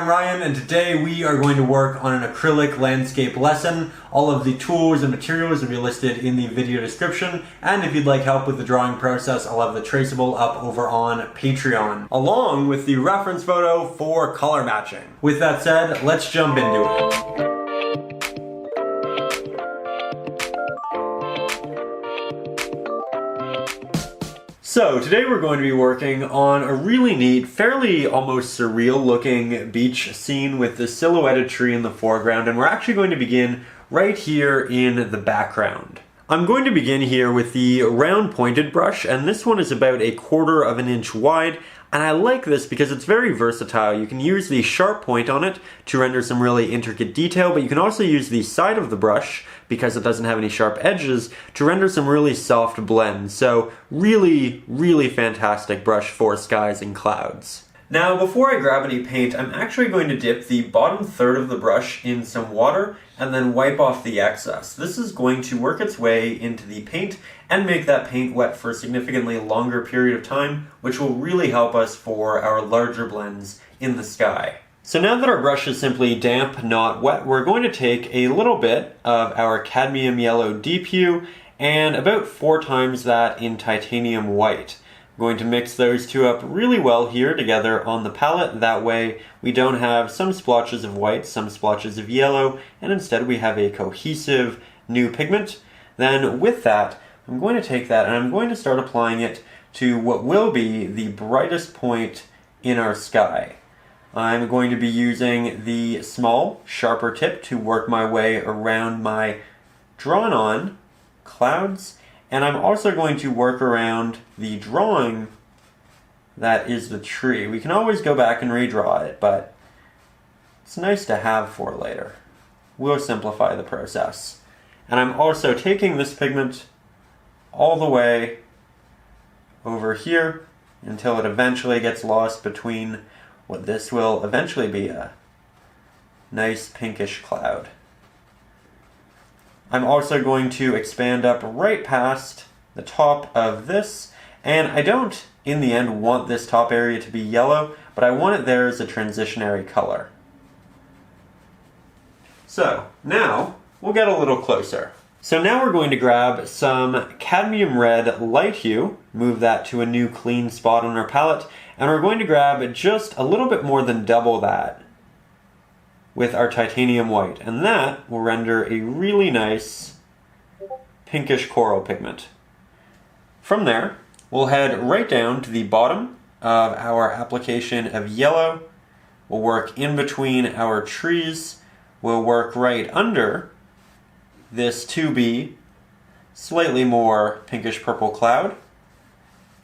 I'm Ryan, and today we are going to work on an acrylic landscape lesson. All of the tools and materials will be listed in the video description, and if you'd like help with the drawing process, I'll have the traceable up over on Patreon, along with the reference photo for color matching. With that said, let's jump into it. So today we're going to be working on a really neat, fairly almost surreal looking beach scene with the silhouetted tree in the foreground, and we're actually going to begin right here in the background. I'm going to begin here with the round pointed brush, and this one is about 1/4 of an inch wide, and I like this because it's very versatile. You can use the sharp point on it to render some really intricate detail, but you can also use the side of the brush, because it doesn't have any sharp edges, to render some really soft blends. So really, really fantastic brush for skies and clouds. Now, before I grab any paint, I'm actually going to dip the bottom third of the brush in some water and then wipe off the excess. This is going to work its way into the paint and make that paint wet for a significantly longer period of time, which will really help us for our larger blends in the sky. So now that our brush is simply damp, not wet, we're going to take a little bit of our cadmium yellow deep hue and about 4 times that in titanium white. I'm going to mix those two up really well here together on the palette. That way we don't have some splotches of white, some splotches of yellow, and instead we have a cohesive new pigment. Then with that, I'm going to take that and I'm going to start applying it to what will be the brightest point in our sky. I'm going to be using the small, sharper tip to work my way around my drawn-on clouds, and I'm also going to work around the drawing that is the tree. We can always go back and redraw it, but it's nice to have for later. We'll simplify the process. And I'm also taking this pigment all the way over here until it eventually gets lost between what this will eventually be a nice pinkish cloud. I'm also going to expand up right past the top of this, and I don't, in the end, want this top area to be yellow, but I want it there as a transitionary color. So now we'll get a little closer. So now we're going to grab some cadmium red light hue, move that to a new clean spot on our palette, and we're going to grab just a little bit more than double that with our titanium white, and that will render a really nice pinkish coral pigment. From there, we'll head right down to the bottom of our application of yellow. We'll work in between our trees. We'll work right under this 2B slightly more pinkish purple cloud,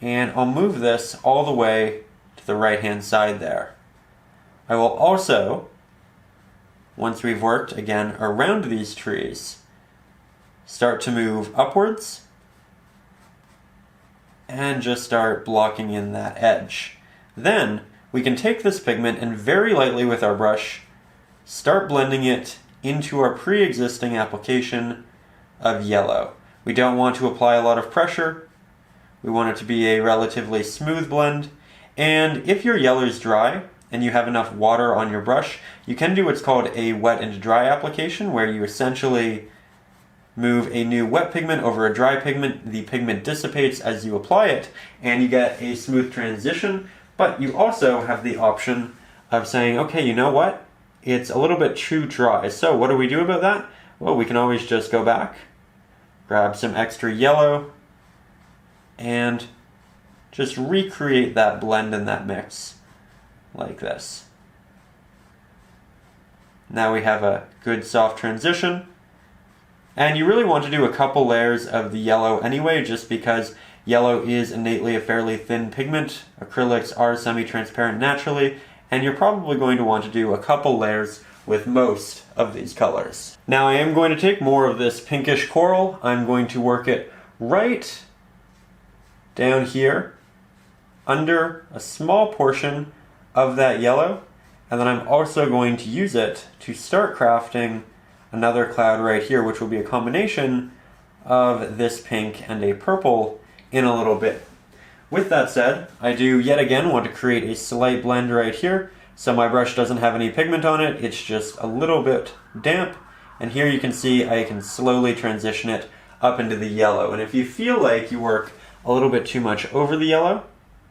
and I'll move this all the way to the right hand side there. I will also, once we've worked again around these trees, start to move upwards and just start blocking in that edge. Then we can take this pigment and very lightly with our brush start blending it into our pre-existing application of yellow. We don't want to apply a lot of pressure. We want it to be a relatively smooth blend. And if your yellow is dry and you have enough water on your brush, you can do what's called a wet and dry application, where you essentially move a new wet pigment over a dry pigment. The pigment dissipates as you apply it, and you get a smooth transition. But you also have the option of saying, okay, you know what? It's a little bit too dry. So what do we do about that? Well, we can always just go back, grab some extra yellow, and just recreate that blend in that mix like this. Now we have a good soft transition. And you really want to do a couple layers of the yellow anyway, just because yellow is innately a fairly thin pigment. Acrylics are semi-transparent naturally, and you're probably going to want to do a couple layers with most of these colors. Now I am going to take more of this pinkish coral. I'm going to work it right down here under a small portion of that yellow, and then I'm also going to use it to start crafting another cloud right here, which will be a combination of this pink and a purple in a little bit. With that said, I do yet again want to create a slight blend right here, So my brush doesn't have any pigment on it, it's just a little bit damp. And here you can see I can slowly transition it up into the yellow. And if you feel like you work a little bit too much over the yellow,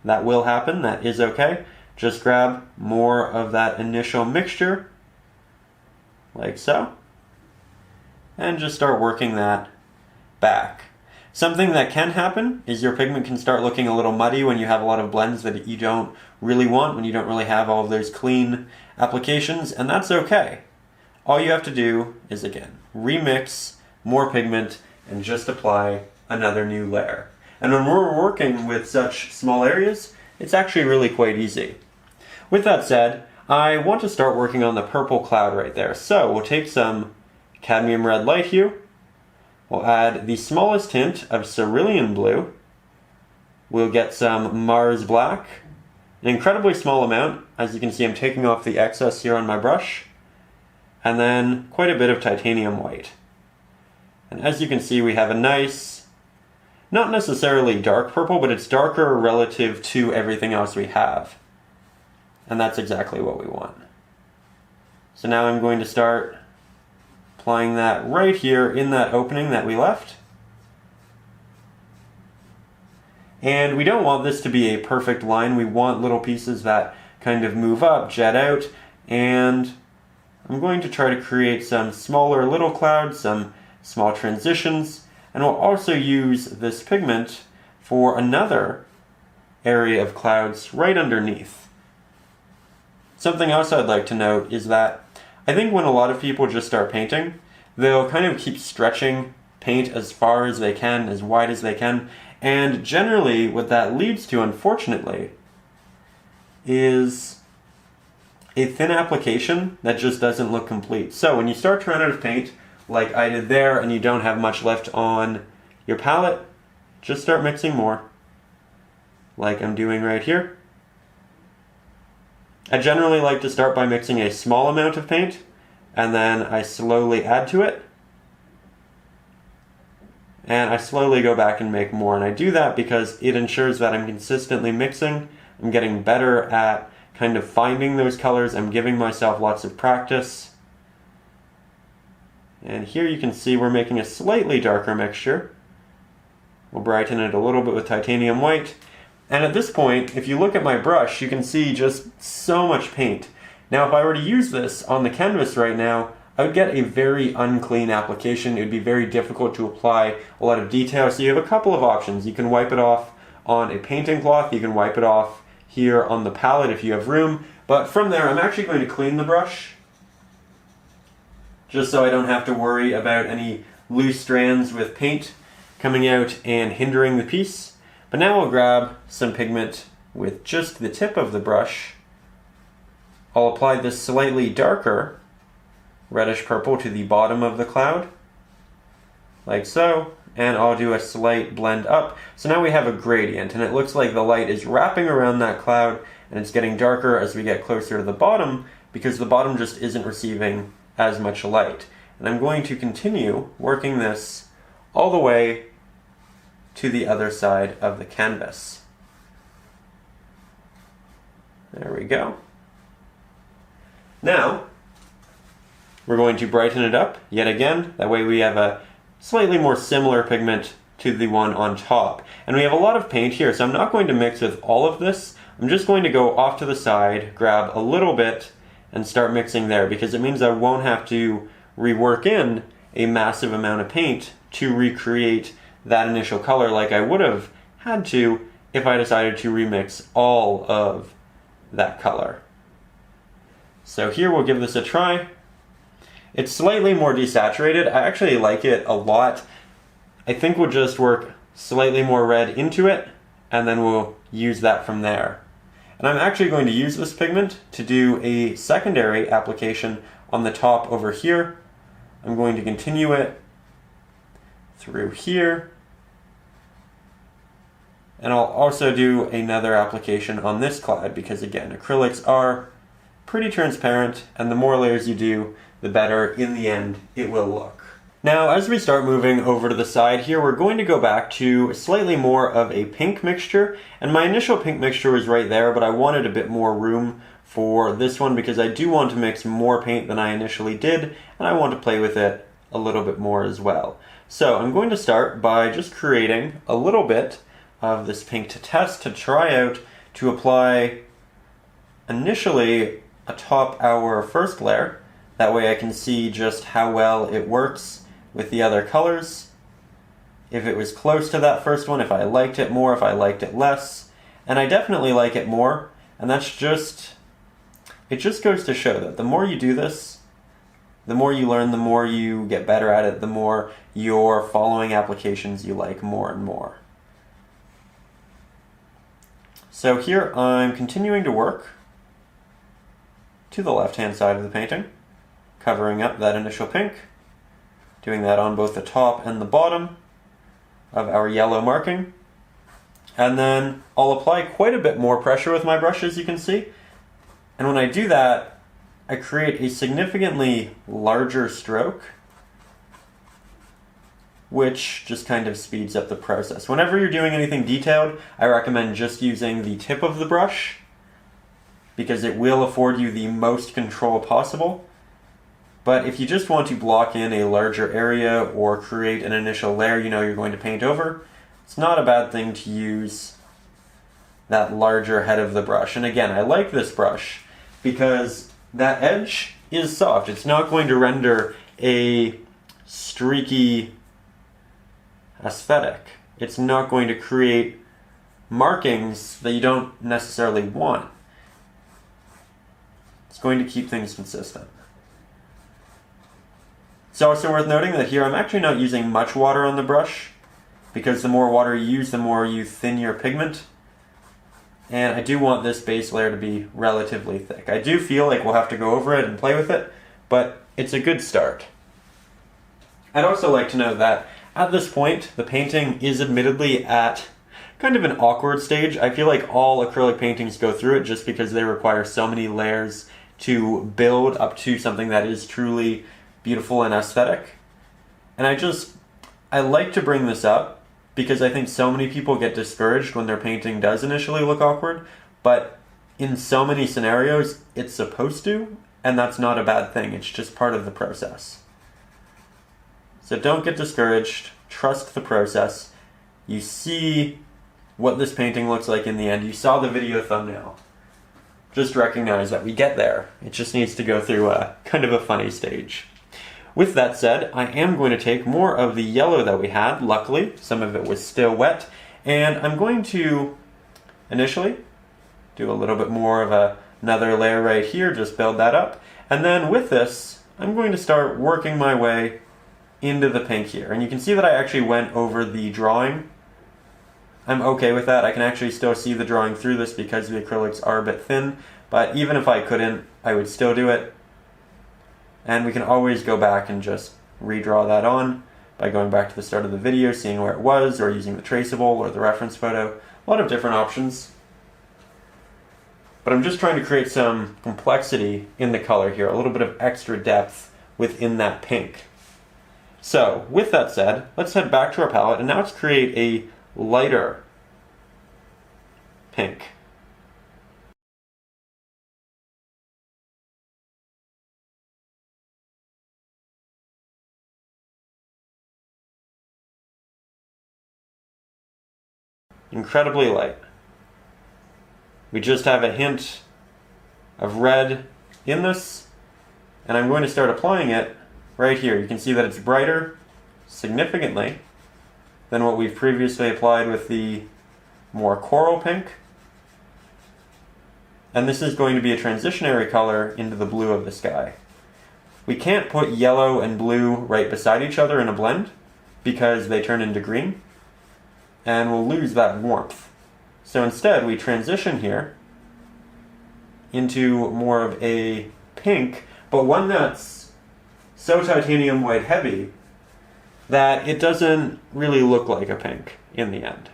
that will happen, that is okay. Just grab more of that initial mixture, like so, and just start working that back. Something that can happen is your pigment can start looking a little muddy when you have a lot of blends that you don't really want, when you don't really have all of those clean applications, and that's okay. All you have to do is, again, remix more pigment and just apply another new layer. And when we're working with such small areas, it's actually really quite easy. With that said, I want to start working on the purple cloud right there. So we'll take some cadmium red light hue. We'll add the smallest hint of cerulean blue. We'll get some Mars black, an incredibly small amount. As you can see, I'm taking off the excess here on my brush. And then quite a bit of titanium white. And as you can see, we have a nice, not necessarily dark purple, but it's darker relative to everything else we have. And that's exactly what we want. So now I'm going to start applying that right here in that opening that we left. And we don't want this to be a perfect line. We want little pieces that kind of move up, jet out, and I'm going to try to create some smaller little clouds, some small transitions, and we'll also use this pigment for another area of clouds right underneath. Something else I'd like to note is that I think when a lot of people just start painting, they'll kind of keep stretching paint as far as they can, as wide as they can, and generally what that leads to, unfortunately, is a thin application that just doesn't look complete. So when you start to run out of paint, like I did there, and you don't have much left on your palette, just start mixing more, like I'm doing right here. I generally like to start by mixing a small amount of paint, and then I slowly add to it, and I slowly go back and make more. And I do that because it ensures that I'm consistently mixing, I'm getting better at kind of finding those colors, I'm giving myself lots of practice. And here you can see we're making a slightly darker mixture. We'll brighten it a little bit with titanium white. And at this point, if you look at my brush, you can see just so much paint. Now, if I were to use this on the canvas right now, I would get a very unclean application. It would be very difficult to apply a lot of detail. So you have a couple of options. You can wipe it off on a painting cloth. You can wipe it off here on the palette if you have room. But from there, I'm actually going to clean the brush, just so I don't have to worry about any loose strands with paint coming out and hindering the piece. But now I'll grab some pigment with just the tip of the brush. I'll apply this slightly darker reddish purple to the bottom of the cloud, like so, and I'll do a slight blend up. So now we have a gradient, and it looks like the light is wrapping around that cloud, and it's getting darker as we get closer to the bottom, because the bottom just isn't receiving as much light. And I'm going to continue working this all the way to the other side of the canvas. There we go. Now, we're going to brighten it up yet again. That way we have a slightly more similar pigment to the one on top. And we have a lot of paint here, so I'm not going to mix with all of this. I'm just going to go off to the side, grab a little bit, and start mixing there, because it means I won't have to rework in a massive amount of paint to recreate that initial color like I would have had to if I decided to remix all of that color. So here we'll give this a try. It's slightly more desaturated. I actually like it a lot. I think we'll just work slightly more red into it, and then we'll use that from there. And I'm actually going to use this pigment to do a secondary application on the top over here. I'm going to continue it through here. And I'll also do another application on this cloud, because again, acrylics are pretty transparent, and the more layers you do, the better in the end it will look. Now, as we start moving over to the side here, we're going to go back to slightly more of a pink mixture, and my initial pink mixture was right there, but I wanted a bit more room for this one because I do want to mix more paint than I initially did, and I want to play with it a little bit more as well. So I'm going to start by just creating a little bit of this pink to test, to try out, to apply initially atop our first layer. That way I can see just how well it works with the other colors. If it was close to that first one, if I liked it more, if I liked it less. And I definitely like it more, and that's just, it just goes to show that the more you do this, the more you learn, the more you get better at it, the more you're following applications you like more and more. So here I'm continuing to work to the left-hand side of the painting, covering up that initial pink, doing that on both the top and the bottom of our yellow marking. And then I'll apply quite a bit more pressure with my brush, as you can see. And when I do that, I create a significantly larger stroke, which just kind of speeds up the process. Whenever you're doing anything detailed, I recommend just using the tip of the brush because it will afford you the most control possible. But if you just want to block in a larger area or create an initial layer you know you're going to paint over, it's not a bad thing to use that larger head of the brush. And again, I like this brush because that edge is soft. It's not going to render a streaky aesthetic. It's not going to create markings that you don't necessarily want. It's going to keep things consistent. It's also worth noting that here I'm actually not using much water on the brush because the more water you use, the more you thin your pigment. And I do want this base layer to be relatively thick. I do feel like we'll have to go over it and play with it, but it's a good start. I'd also like to note that at this point, the painting is admittedly at kind of an awkward stage. I feel like all acrylic paintings go through it just because they require so many layers to build up to something that is truly beautiful and aesthetic. And I like to bring this up because I think so many people get discouraged when their painting does initially look awkward, but in so many scenarios it's supposed to, and that's not a bad thing. It's just part of the process. So don't get discouraged, trust the process. You see what this painting looks like in the end. You saw the video thumbnail. Just recognize that we get there. It just needs to go through a kind of a funny stage. With that said, I am going to take more of the yellow that we had. Luckily, some of it was still wet. And I'm going to initially do a little bit more of another layer right here, just build that up. And then with this, I'm going to start working my way into the pink here. And you can see that I actually went over the drawing. I'm okay with that. I can actually still see the drawing through this because the acrylics are a bit thin, but even if I couldn't, I would still do it. And we can always go back and just redraw that on by going back to the start of the video, seeing where it was, or using the traceable or the reference photo. A lot of different options. But I'm just trying to create some complexity in the color here, a little bit of extra depth within that pink. So, with that said, let's head back to our palette, and now let's create a lighter pink. Incredibly light. We just have a hint of red in this, and I'm going to start applying it right here. You can see that it's brighter significantly than what we've previously applied with the more coral pink. And this is going to be a transitionary color into the blue of the sky. We can't put yellow and blue right beside each other in a blend because they turn into green and we'll lose that warmth. So instead we transition here into more of a pink, but one that's so titanium white heavy that it doesn't really look like a pink in the end.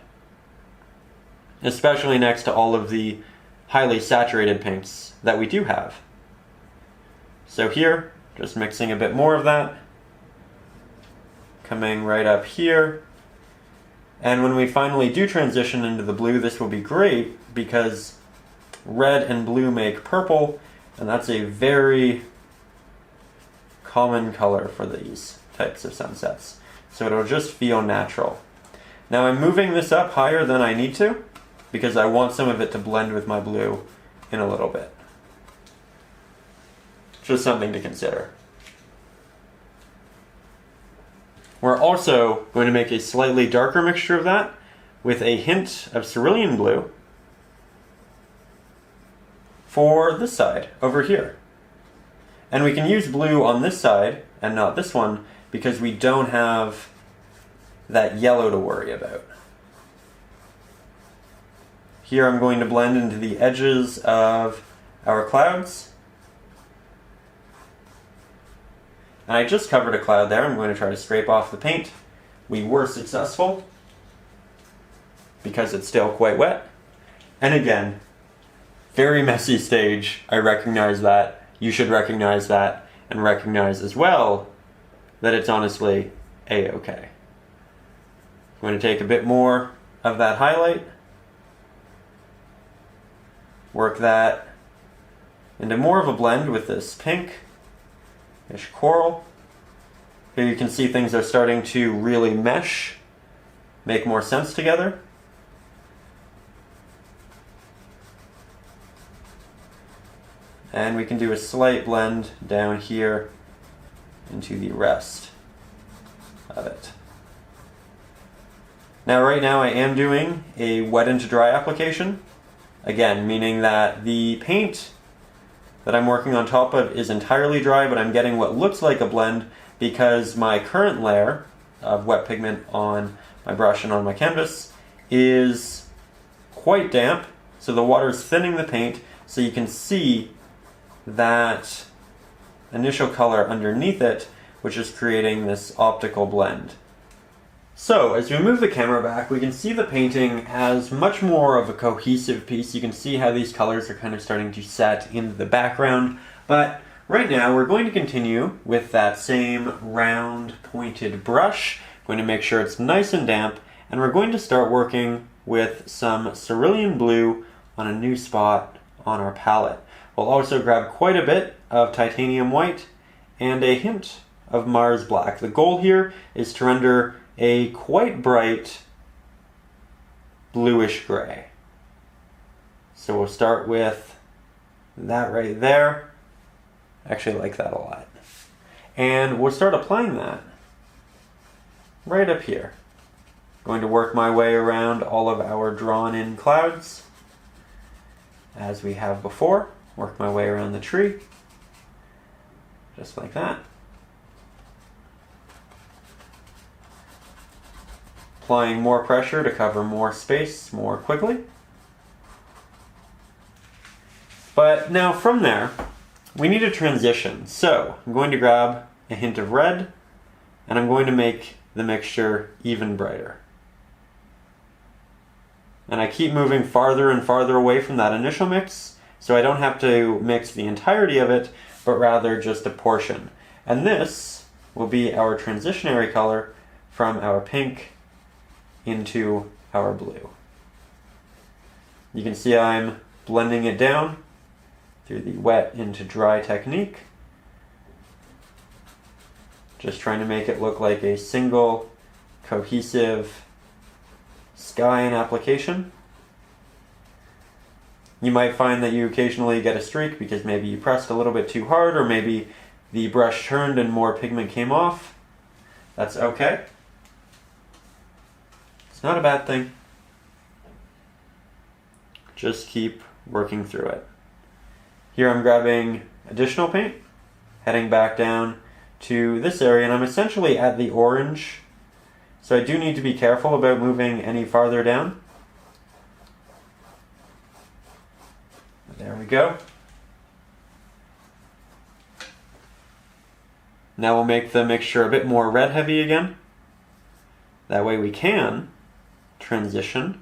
Especially next to all of the highly saturated pinks that we do have. So here, just mixing a bit more of that. Coming right up here. And when we finally do transition into the blue, this will be great because red and blue make purple, and that's a very common color for these types of sunsets. So it'll just feel natural. Now I'm moving this up higher than I need to because I want some of it to blend with my blue in a little bit. Just something to consider. We're also going to make a slightly darker mixture of that with a hint of cerulean blue for this side over here. And we can use blue on this side and not this one because we don't have that yellow to worry about. Here I'm going to blend into the edges of our clouds. And I just covered a cloud there. I'm going to try to scrape off the paint. We were successful because it's still quite wet. And again, very messy stage. I recognize that. You should recognize that and recognize as well that it's honestly a-okay. I'm going to take a bit more of that highlight, work that into more of a blend with this pinkish coral. Here you can see things are starting to really mesh, make more sense together. And we can do a slight blend down here into the rest of it. Now right now I am doing a wet into dry application. Again, meaning that the paint that I'm working on top of is entirely dry, but I'm getting what looks like a blend because my current layer of wet pigment on my brush and on my canvas is quite damp. So the water is thinning the paint so you can see that initial color underneath it, which is creating this optical blend. So as we move the camera back, we can see the painting as much more of a cohesive piece. You can see how these colors are kind of starting to set into the background. But right now we're going to continue with that same round pointed brush. Going to make sure it's nice and damp, and we're going to start working with some cerulean blue on a new spot on our palette. We'll also grab quite a bit of titanium white and a hint of Mars black. The goal here is to render a quite bright bluish gray. So we'll start with that right there. I actually like that a lot. And we'll start applying that right up here. Going to work my way around all of our drawn in clouds as we have before. Work my way around the tree, just like that. Applying more pressure to cover more space more quickly. But now from there, we need a transition. So I'm going to grab a hint of red, and I'm going to make the mixture even brighter. And I keep moving farther and farther away from that initial mix, so I don't have to mix the entirety of it, but rather just a portion. And this will be our transitionary color from our pink into our blue. You can see I'm blending it down through the wet into dry technique. Just trying to make it look like a single cohesive sky in application. You might find that you occasionally get a streak because maybe you pressed a little bit too hard, or maybe the brush turned and more pigment came off. That's okay. It's not a bad thing. Just keep working through it. Here I'm grabbing additional paint, heading back down to this area, and I'm essentially at the orange. So I do need to be careful about moving any farther down. There we go. Now we'll make the mixture a bit more red heavy again. That way we can transition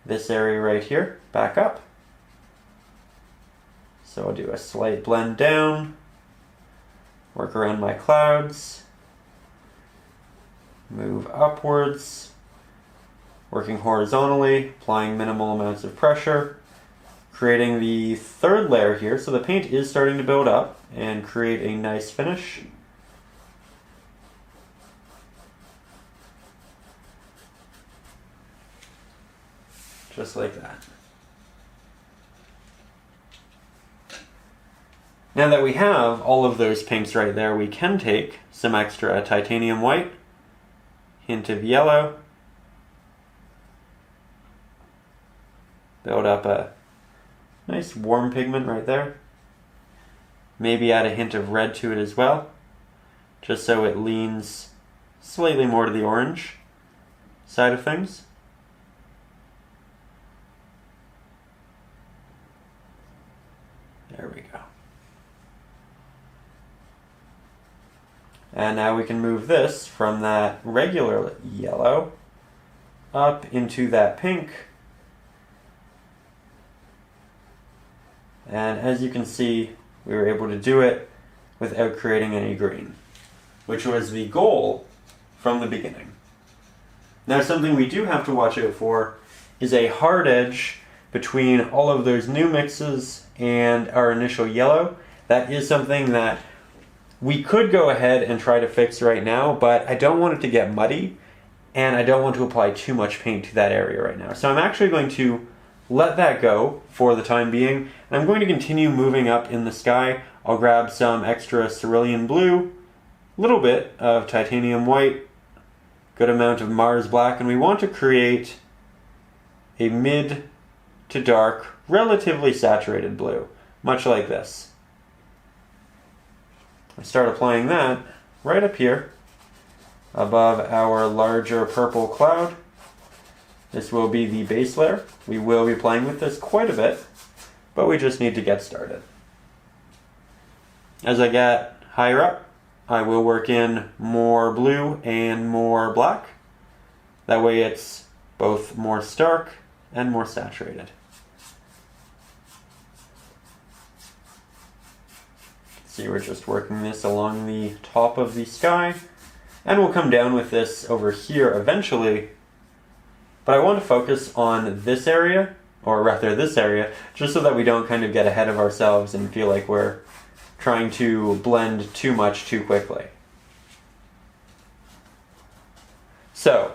this area right here back up. So I'll do a slight blend down, work around my clouds, move upwards, working horizontally, applying minimal amounts of pressure, creating the third layer here. So the paint is starting to build up and create a nice finish. Just like that. Now that we have all of those pinks right there, we can take some extra titanium white, hint of yellow, build up a nice warm pigment right there. Maybe add a hint of red to it as well, just so it leans slightly more to the orange side of things. There we go. And now we can move this from that regular yellow up into that pink. And as you can see, we were able to do it without creating any green, which was the goal from the beginning. Now, something we do have to watch out for is a hard edge between all of those new mixes and our initial yellow. That is something that we could go ahead and try to fix right now, but I don't want it to get muddy, and I don't want to apply too much paint to that area right now. So I'm actually going to let that go for the time being, and I'm going to continue moving up in the sky. I'll grab some extra cerulean blue, a little bit of titanium white, good amount of Mars black, and we want to create a mid to dark, relatively saturated blue, much like this. I start applying that right up here above our larger purple cloud. This will be the base layer. We will be playing with this quite a bit, but we just need to get started. As I get higher up, I will work in more blue and more black. That way it's both more stark and more saturated. See, we're just working this along the top of the sky, and we'll come down with this over here eventually. But I want to focus on this area, or rather this area, just so that we don't kind of get ahead of ourselves and feel like we're trying to blend too much too quickly. So,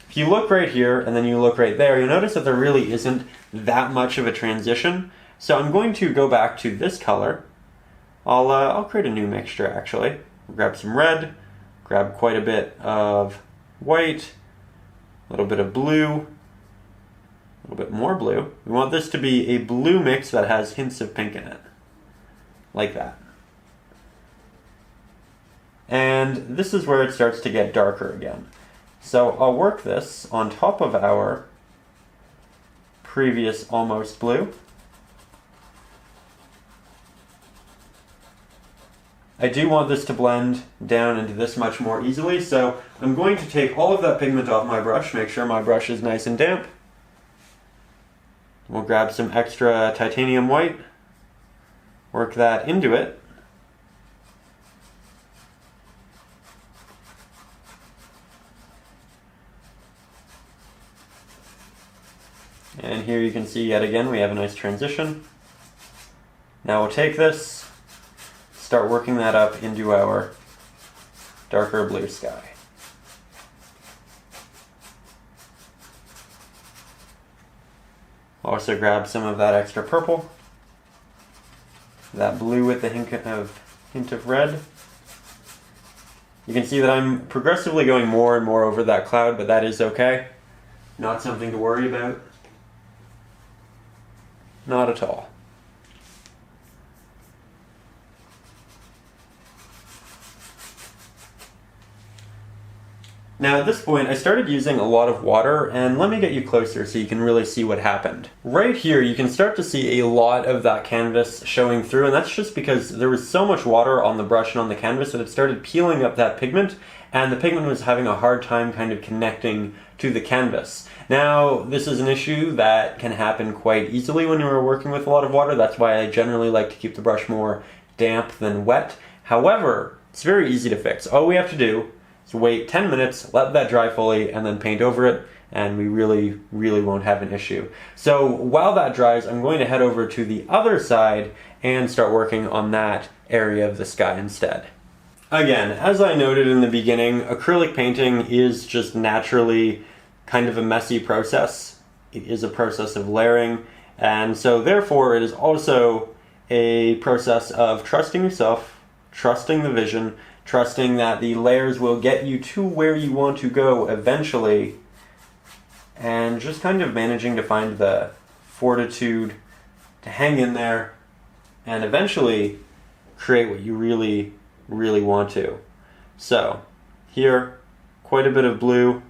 if you look right here and then you look right there, you'll notice that there really isn't that much of a transition. So I'm going to go back to this color. I'll create a new mixture actually. Grab some red, grab quite a bit of white, a little bit of blue, a little bit more blue. We want this to be a blue mix that has hints of pink in it, like that. And this is where it starts to get darker again. So I'll work this on top of our previous almost blue. I do want this to blend down into this much more easily, so I'm going to take all of that pigment off my brush, make sure my brush is nice and damp. We'll grab some extra titanium white, work that into it. And here you can see yet again we have a nice transition. Now we'll take this, start working that up into our darker blue sky. Also grab some of that extra purple, that blue with the hint of red. You can see that I'm progressively going more and more over that cloud, but that is okay. Not something to worry about. Not at all. Now at this point I started using a lot of water, and let me get you closer so you can really see what happened. Right here you can start to see a lot of that canvas showing through, and that's just because there was so much water on the brush and on the canvas that it started peeling up that pigment, and the pigment was having a hard time kind of connecting to the canvas. Now this is an issue that can happen quite easily when you're working with a lot of water. That's why I generally like to keep the brush more damp than wet. However, it's very easy to fix. All we have to do so wait 10 minutes, let that dry fully, and then paint over it, and we really, really won't have an issue. So while that dries, I'm going to head over to the other side and start working on that area of the sky instead. Again, as I noted in the beginning, acrylic painting is just naturally kind of a messy process. It is a process of layering, and so therefore it is also a process of trusting yourself, trusting the vision, trusting that the layers will get you to where you want to go eventually, and just kind of managing to find the fortitude to hang in there and eventually create what you really, really want to. So here, quite a bit of blue,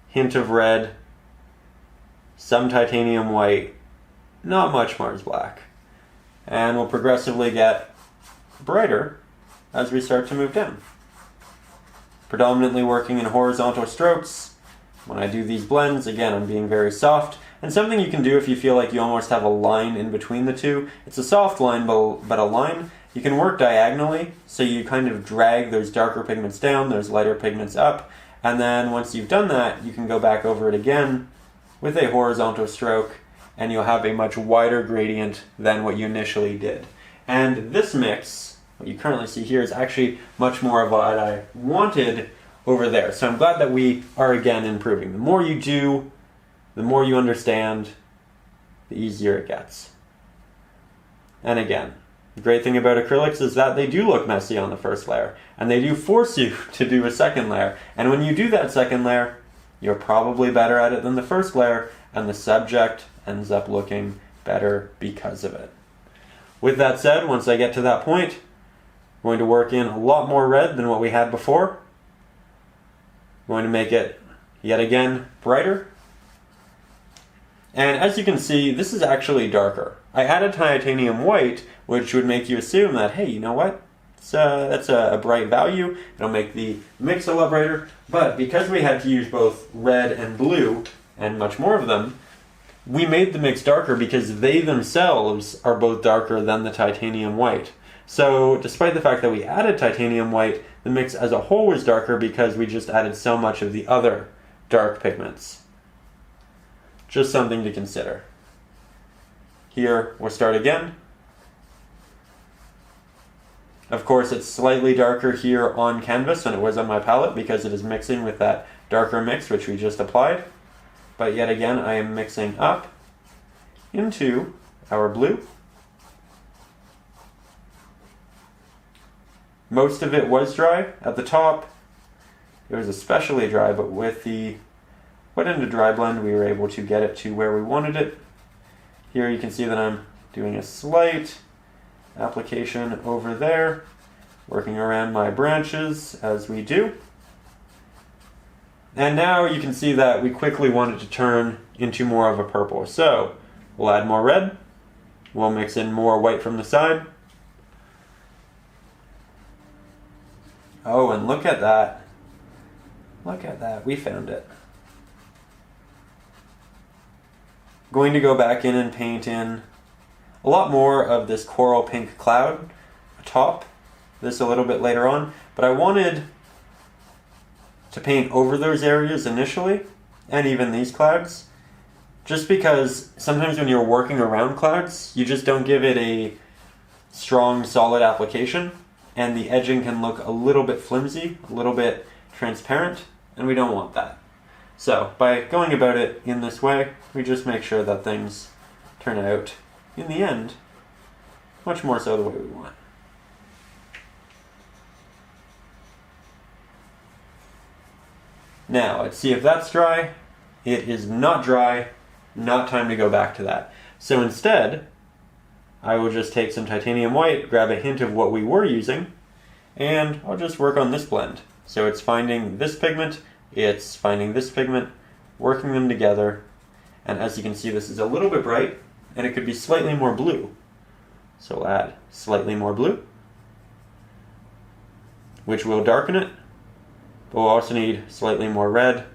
hint of red, some titanium white, not much Mars black. And we'll progressively get brighter as we start to move down. Predominantly working in horizontal strokes. When I do these blends, again, I'm being very soft. And something you can do if you feel like you almost have a line in between the two, it's a soft line, but a line, you can work diagonally, so you kind of drag those darker pigments down, those lighter pigments up, and then once you've done that, you can go back over it again with a horizontal stroke, and you'll have a much wider gradient than what you initially did. And this mix, what you currently see here, is actually much more of what I wanted over there. So I'm glad that we are again improving. The more you do, the more you understand, the easier it gets. And again, the great thing about acrylics is that they do look messy on the first layer, and they do force you to do a second layer. And when you do that second layer, you're probably better at it than the first layer, and the subject ends up looking better because of it. With that said, once I get to that point, I'm going to work in a lot more red than what we had before. I'm going to make it, yet again, brighter. And as you can see, this is actually darker. I added titanium white, which would make you assume that, hey, you know what? That's a bright value. It'll make the mix a lot brighter. But because we had to use both red and blue, and much more of them, we made the mix darker because they themselves are both darker than the titanium white. So despite the fact that we added titanium white, the mix as a whole was darker because we just added so much of the other dark pigments. Just something to consider. Here, we'll start again. Of course, it's slightly darker here on canvas than it was on my palette because it is mixing with that darker mix which we just applied. But yet again, I am mixing up into our blue. Most of it was dry at the top. It was especially dry, but with the wet into dry blend, we were able to get it to where we wanted it. Here you can see that I'm doing a slight application over there, working around my branches as we do. And now you can see that we quickly want it to turn into more of a purple. So we'll add more red, we'll mix in more white from the side. Oh, and look at that. Look at that, we found it. Going to go back in and paint in a lot more of this coral pink cloud atop this a little bit later on, but I wanted to paint over those areas initially, and even these clouds, just because sometimes when you're working around clouds, you just don't give it a strong, solid application, and the edging can look a little bit flimsy, a little bit transparent, and we don't want that. So by going about it in this way, we just make sure that things turn out, in the end, much more so the way we want. Now, let's see if that's dry. It is not dry, not time to go back to that. So instead, I will just take some titanium white, grab a hint of what we were using, and I'll just work on this blend. So it's finding this pigment, it's finding this pigment, working them together, and as you can see, this is a little bit bright, and it could be slightly more blue. So we'll add slightly more blue, which will darken it, but we'll also need slightly more red.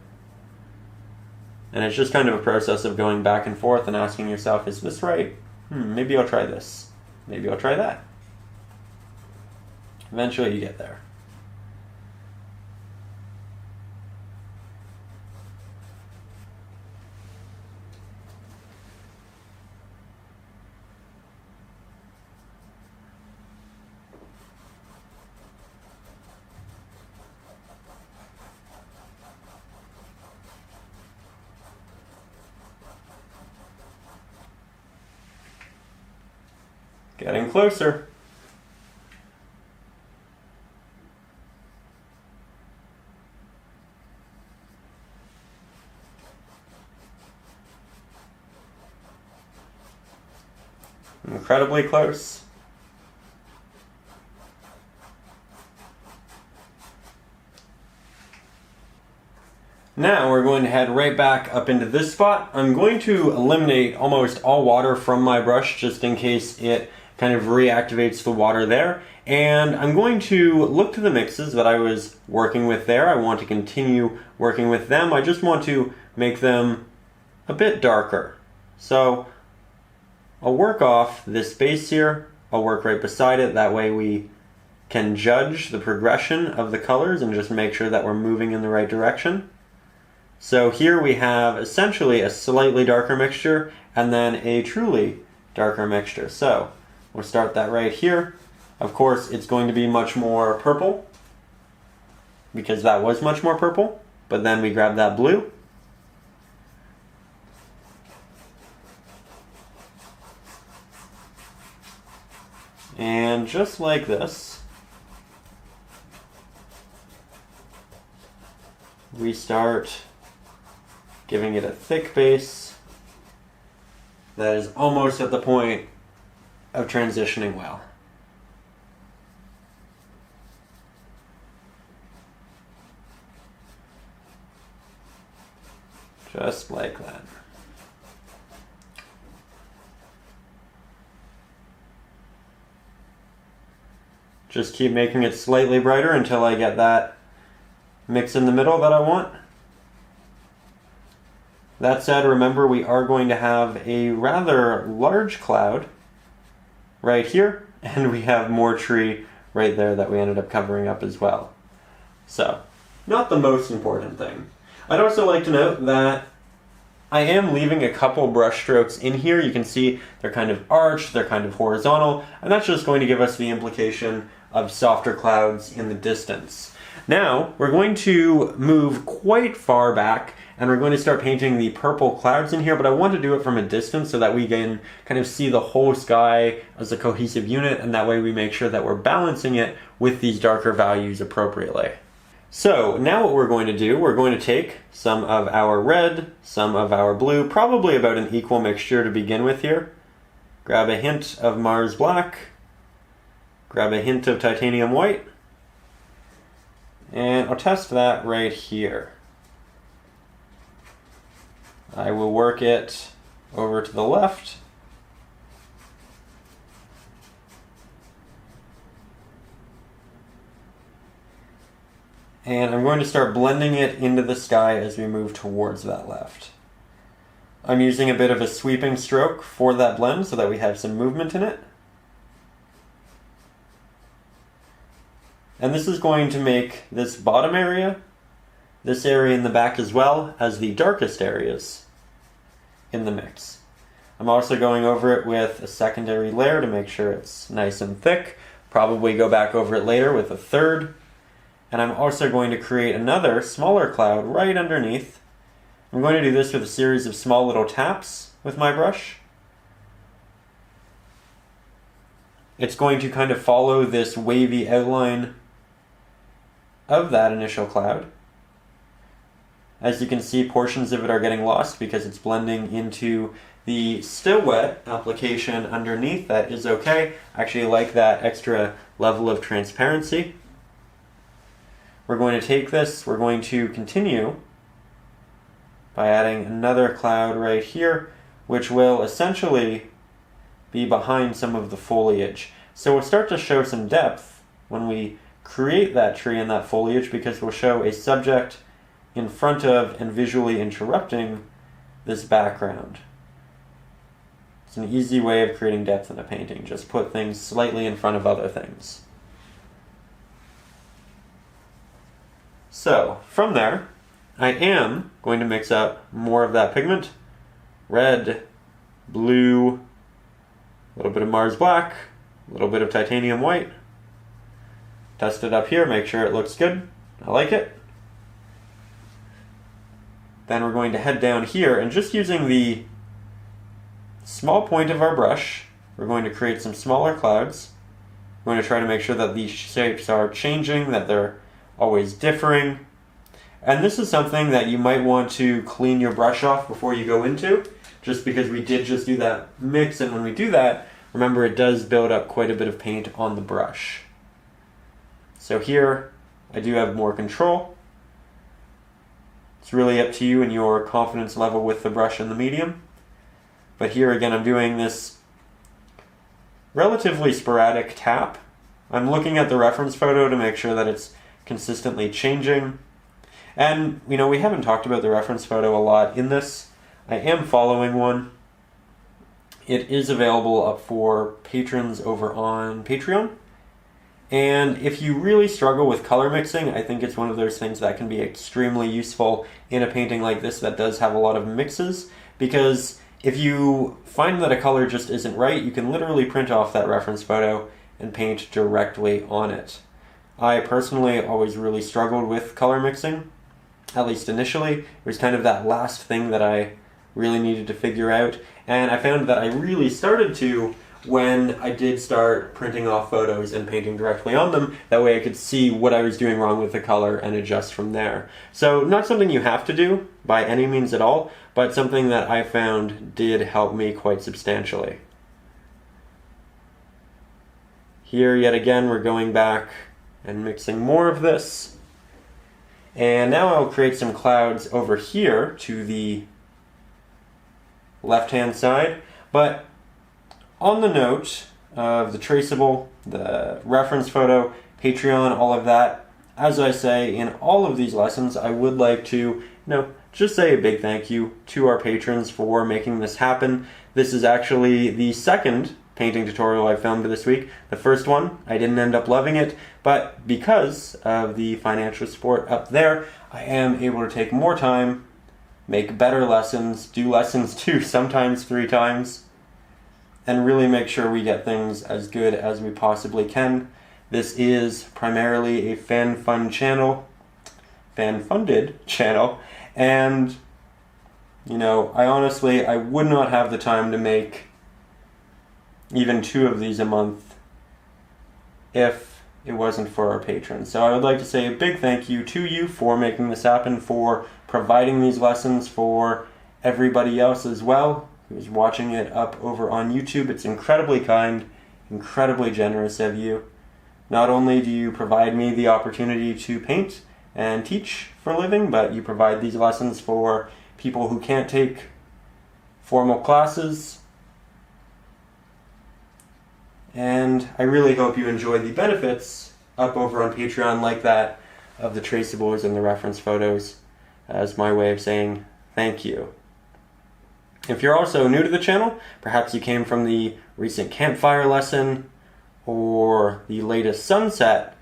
And it's just kind of a process of going back and forth and asking yourself, is this right? Maybe I'll try this. Maybe I'll try that. Eventually you get there. Getting closer. Incredibly close. Now we're going to head right back up into this spot. I'm going to eliminate almost all water from my brush just in case it kind of reactivates the water there. And I'm going to look to the mixes that I was working with there. I want to continue working with them. I just want to make them a bit darker. So I'll work off this base here. I'll work right beside it. That way we can judge the progression of the colors and just make sure that we're moving in the right direction. So here we have essentially a slightly darker mixture and then a truly darker mixture. So we'll start that right here. Of course, it's going to be much more purple because that was much more purple, but then we grab that blue. And just like this, we start giving it a thick base that is almost at the point of transitioning well. Just like that. Just keep making it slightly brighter until I get that mix in the middle that I want. That said, remember we are going to have a rather large cloud right here, and we have more tree right there that we ended up covering up as well. So, not the most important thing. I'd also like to note that I am leaving a couple brush strokes in here. You can see they're kind of arched, they're kind of horizontal, and that's just going to give us the implication of softer clouds in the distance. Now, we're going to move quite far back and we're going to start painting the purple clouds in here, but I want to do it from a distance so that we can kind of see the whole sky as a cohesive unit, and that way we make sure that we're balancing it with these darker values appropriately. So now what we're going to do, we're going to take some of our red, some of our blue, probably about an equal mixture to begin with here. Grab a hint of Mars Black, grab a hint of Titanium White, and I'll test that right here. I will work it over to the left. And I'm going to start blending it into the sky as we move towards that left. I'm using a bit of a sweeping stroke for that blend so that we have some movement in it. And this is going to make this bottom area, this area in the back as well, as the darkest areas in the mix. I'm also going over it with a secondary layer to make sure it's nice and thick. Probably go back over it later with a third. And I'm also going to create another smaller cloud right underneath. I'm going to do this with a series of small little taps with my brush. It's going to kind of follow this wavy outline of that initial cloud. As you can see, portions of it are getting lost because it's blending into the still wet application underneath. That is okay. I actually like that extra level of transparency. We're going to take this, we're going to continue by adding another cloud right here, which will essentially be behind some of the foliage. So we'll start to show some depth when we create that tree and that foliage, because we'll show a subject in front of and visually interrupting this background. It's an easy way of creating depth in a painting. Just put things slightly in front of other things. So, from there, I am going to mix up more of that pigment. Red, blue, a little bit of Mars Black, a little bit of Titanium White. Test it up here, make sure it looks good. I like it. Then we're going to head down here and just using the small point of our brush we're going to create some smaller clouds. We're going to try to make sure that these shapes are changing, that they're always differing. And this is something that you might want to clean your brush off before you go into, just because we did just do that mix, and when we do that, remember it does build up quite a bit of paint on the brush. So here, I do have more control. It's really up to you and your confidence level with the brush and the medium. But here again, I'm doing this relatively sporadic tap. I'm looking at the reference photo to make sure that it's consistently changing. And, we haven't talked about the reference photo a lot in this. I am following one. It is available up for patrons over on Patreon. And if you really struggle with color mixing, I think it's one of those things that can be extremely useful in a painting like this that does have a lot of mixes, because if you find that a color just isn't right, you can literally print off that reference photo and paint directly on it. I personally always really struggled with color mixing, at least initially. It was kind of that last thing that I really needed to figure out, and I found that I really started to when I did start printing off photos and painting directly on them. That way I could see what I was doing wrong with the color and adjust from there. So not something you have to do by any means at all, but something that I found did help me quite substantially. Here yet again we're going back and mixing more of this. And now I'll create some clouds over here to the left-hand side. But on the note of the traceable, the reference photo, Patreon, all of that, as I say in all of these lessons, I would like to, just say a big thank you to our patrons for making this happen. This is actually the second painting tutorial I filmed this week. The first one, I didn't end up loving it, but because of the financial support up there, I am able to take more time, make better lessons, do lessons 2, sometimes 3 times, and really make sure we get things as good as we possibly can. This is primarily a fan-funded channel, and I would not have the time to make even 2 of these a month if it wasn't for our patrons. So I would like to say a big thank you to you for making this happen, for providing these lessons for everybody else as well who's watching it up over on YouTube. It's incredibly kind, incredibly generous of you. Not only do you provide me the opportunity to paint and teach for a living, but you provide these lessons for people who can't take formal classes. And I really hope you enjoy the benefits up over on Patreon like that of the traceables and the reference photos as my way of saying thank you. If you're also new to the channel, perhaps you came from the recent campfire lesson or the latest sunset,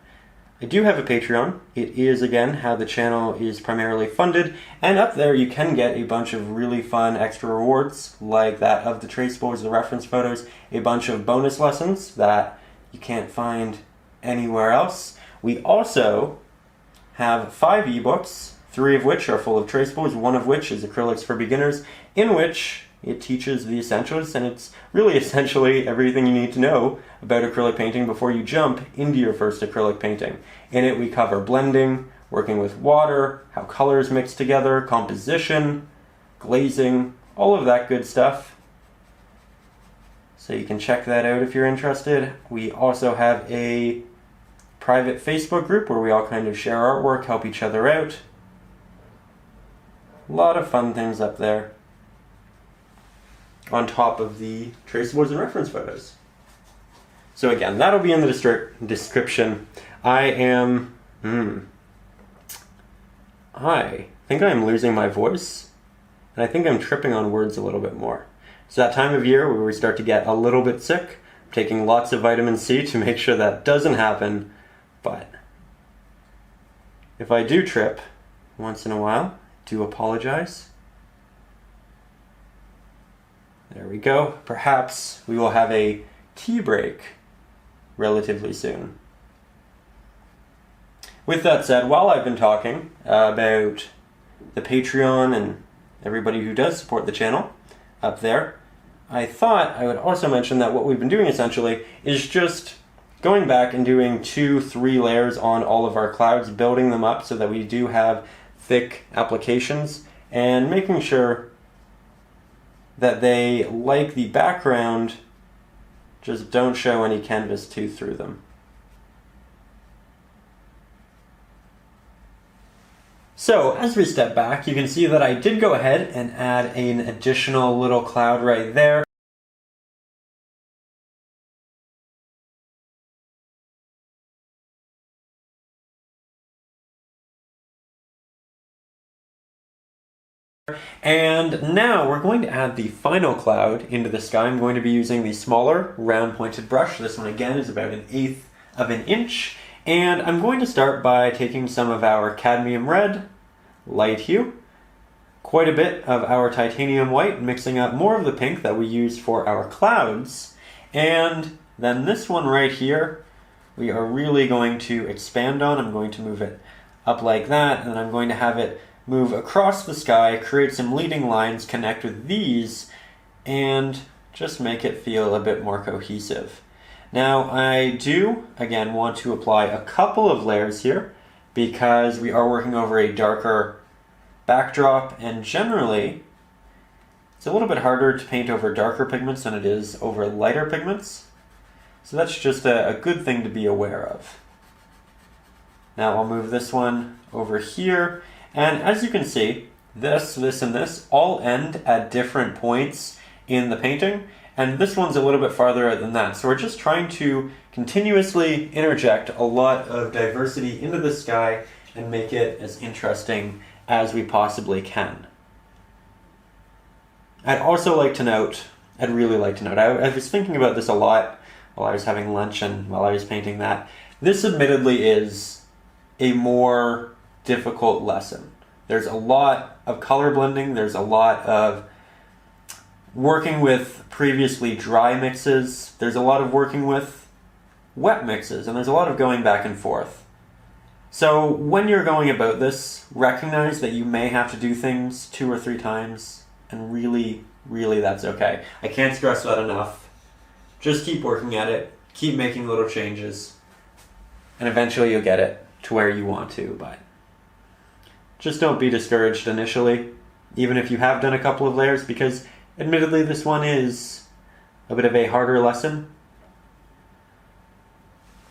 I do have a Patreon. It is, again, how the channel is primarily funded, and up there you can get a bunch of really fun extra rewards, like that of the traceables, the reference photos, a bunch of bonus lessons that you can't find anywhere else. We also have 5 ebooks, 3 of which are full of traceables, 1 of which is Acrylics for Beginners, in which it teaches the essentials, and it's really essentially everything you need to know about acrylic painting before you jump into your first acrylic painting. In it we cover blending, working with water, how colors mix together, composition, glazing, all of that good stuff. So you can check that out if you're interested. We also have a private Facebook group where we all kind of share artwork, help each other out. A lot of fun things up there, on top of the traceables and reference photos. So again, that'll be in the description. I think I'm losing my voice, and I think I'm tripping on words a little bit more. It's that time of year where we start to get a little bit sick. I'm taking lots of vitamin C to make sure that doesn't happen, but if I do trip once in a while, do apologize. There we go. Perhaps we will have a tea break relatively soon. With that said, while I've been talking about the Patreon and everybody who does support the channel up there, I thought I would also mention that what we've been doing essentially is just going back and doing 2-3 layers on all of our clouds, building them up so that we do have thick applications, and making sure that they, like the background, just don't show any canvas tooth through them. So as we step back, you can see that I did go ahead and add an additional little cloud right there. And now we're going to add the final cloud into the sky. I'm going to be using the smaller round pointed brush. This one again is about 1/8 of an inch. And I'm going to start by taking some of our cadmium red, light hue, quite a bit of our titanium white, mixing up more of the pink that we used for our clouds. And then this one right here, we are really going to expand on. I'm going to move it up like that, and I'm going to have it move across the sky, create some leading lines, connect with these, and just make it feel a bit more cohesive. Now I do, again, want to apply a couple of layers here because we are working over a darker backdrop, and generally it's a little bit harder to paint over darker pigments than it is over lighter pigments. So that's just a good thing to be aware of. Now I'll move this one over here. And as you can see, this, and this all end at different points in the painting, and this one's a little bit farther than that. So we're just trying to continuously interject a lot of diversity into the sky and make it as interesting as we possibly can. I'd also like to note, I was thinking about this a lot while I was having lunch and while I was painting that. This admittedly is a more difficult lesson. There's a lot of color blending, there's a lot of working with previously dry mixes, there's a lot of working with wet mixes, and there's a lot of going back and forth. So when you're going about this, recognize that you may have to do things 2 or 3 times, and really, really that's okay. I can't stress that enough. Just keep working at it, keep making little changes, and eventually you'll get it to where you want to, but just don't be discouraged initially, even if you have done a couple of layers, because admittedly this one is a bit of a harder lesson.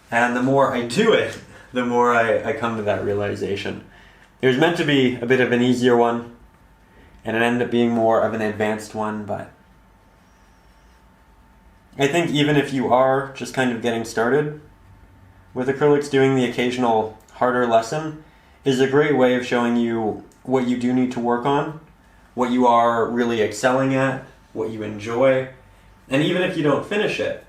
And the more I do it, the more I come to that realization. It was meant to be a bit of an easier one, and it ended up being more of an advanced one, but I think even if you are just kind of getting started with acrylics, doing the occasional harder lesson is a great way of showing you what you do need to work on, what you are really excelling at, what you enjoy, and even if you don't finish it,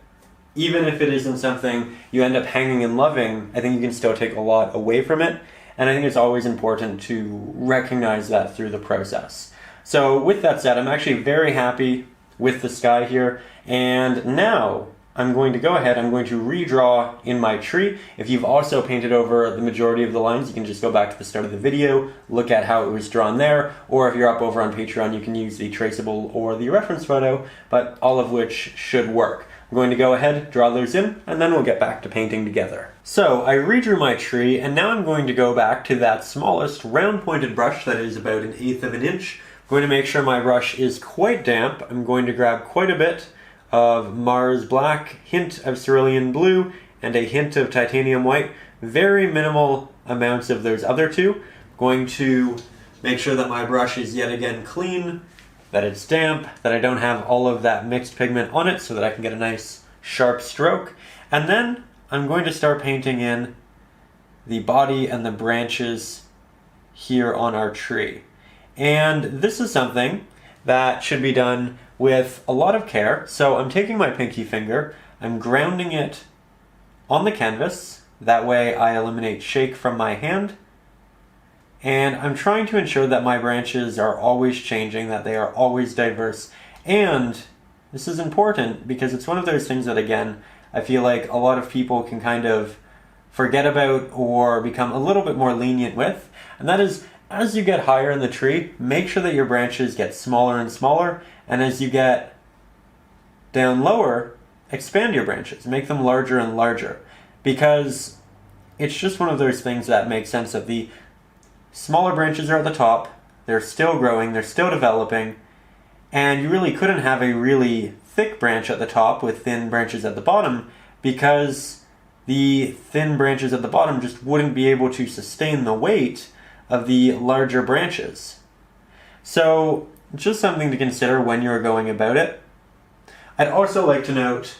even if it isn't something you end up hanging and loving, I think you can still take a lot away from it, and I think it's always important to recognize that through the process. So with that said, I'm actually very happy with the sky here, and now I'm going to go ahead, I'm going to redraw in my tree. If you've also painted over the majority of the lines, you can just go back to the start of the video, look at how it was drawn there, or if you're up over on Patreon, you can use the traceable or the reference photo, but all of which should work. I'm going to go ahead, draw those in, and then we'll get back to painting together. So I redrew my tree, and now I'm going to go back to that smallest round pointed brush that is about 1/8 of an inch. I'm going to make sure my brush is quite damp. I'm going to grab quite a bit of Mars Black, hint of Cerulean Blue, and a hint of Titanium White. Very minimal amounts of those other two. I'm going to make sure that my brush is yet again clean, that it's damp, that I don't have all of that mixed pigment on it so that I can get a nice sharp stroke. And then I'm going to start painting in the body and the branches here on our tree. And this is something that should be done with a lot of care. So I'm taking my pinky finger, I'm grounding it on the canvas, that way I eliminate shake from my hand, and I'm trying to ensure that my branches are always changing, that they are always diverse. And this is important because it's one of those things that, again, I feel like a lot of people can kind of forget about or become a little bit more lenient with, and that is, as you get higher in the tree, make sure that your branches get smaller and smaller, and as you get down lower, expand your branches, make them larger and larger, because it's just one of those things that makes sense that the smaller branches are at the top, they're still growing, they're still developing, and you really couldn't have a really thick branch at the top with thin branches at the bottom, because the thin branches at the bottom just wouldn't be able to sustain the weight of the larger branches. So just something to consider when you're going about it. I'd also like to note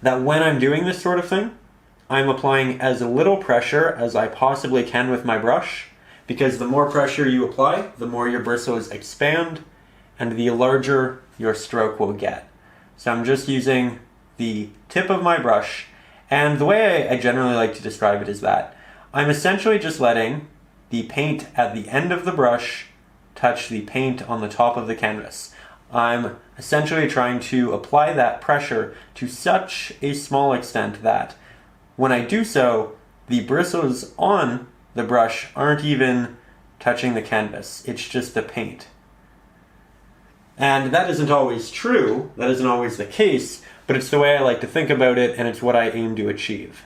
that when I'm doing this sort of thing, I'm applying as little pressure as I possibly can with my brush, because the more pressure you apply, the more your bristles expand and the larger your stroke will get. So I'm just using the tip of my brush, and the way I generally like to describe it is that I'm essentially just letting the paint at the end of the brush touch the paint on the top of the canvas. I'm essentially trying to apply that pressure to such a small extent that when I do so, the bristles on the brush aren't even touching the canvas. It's just the paint. And that isn't always true, that isn't always the case, but it's the way I like to think about it, and it's what I aim to achieve.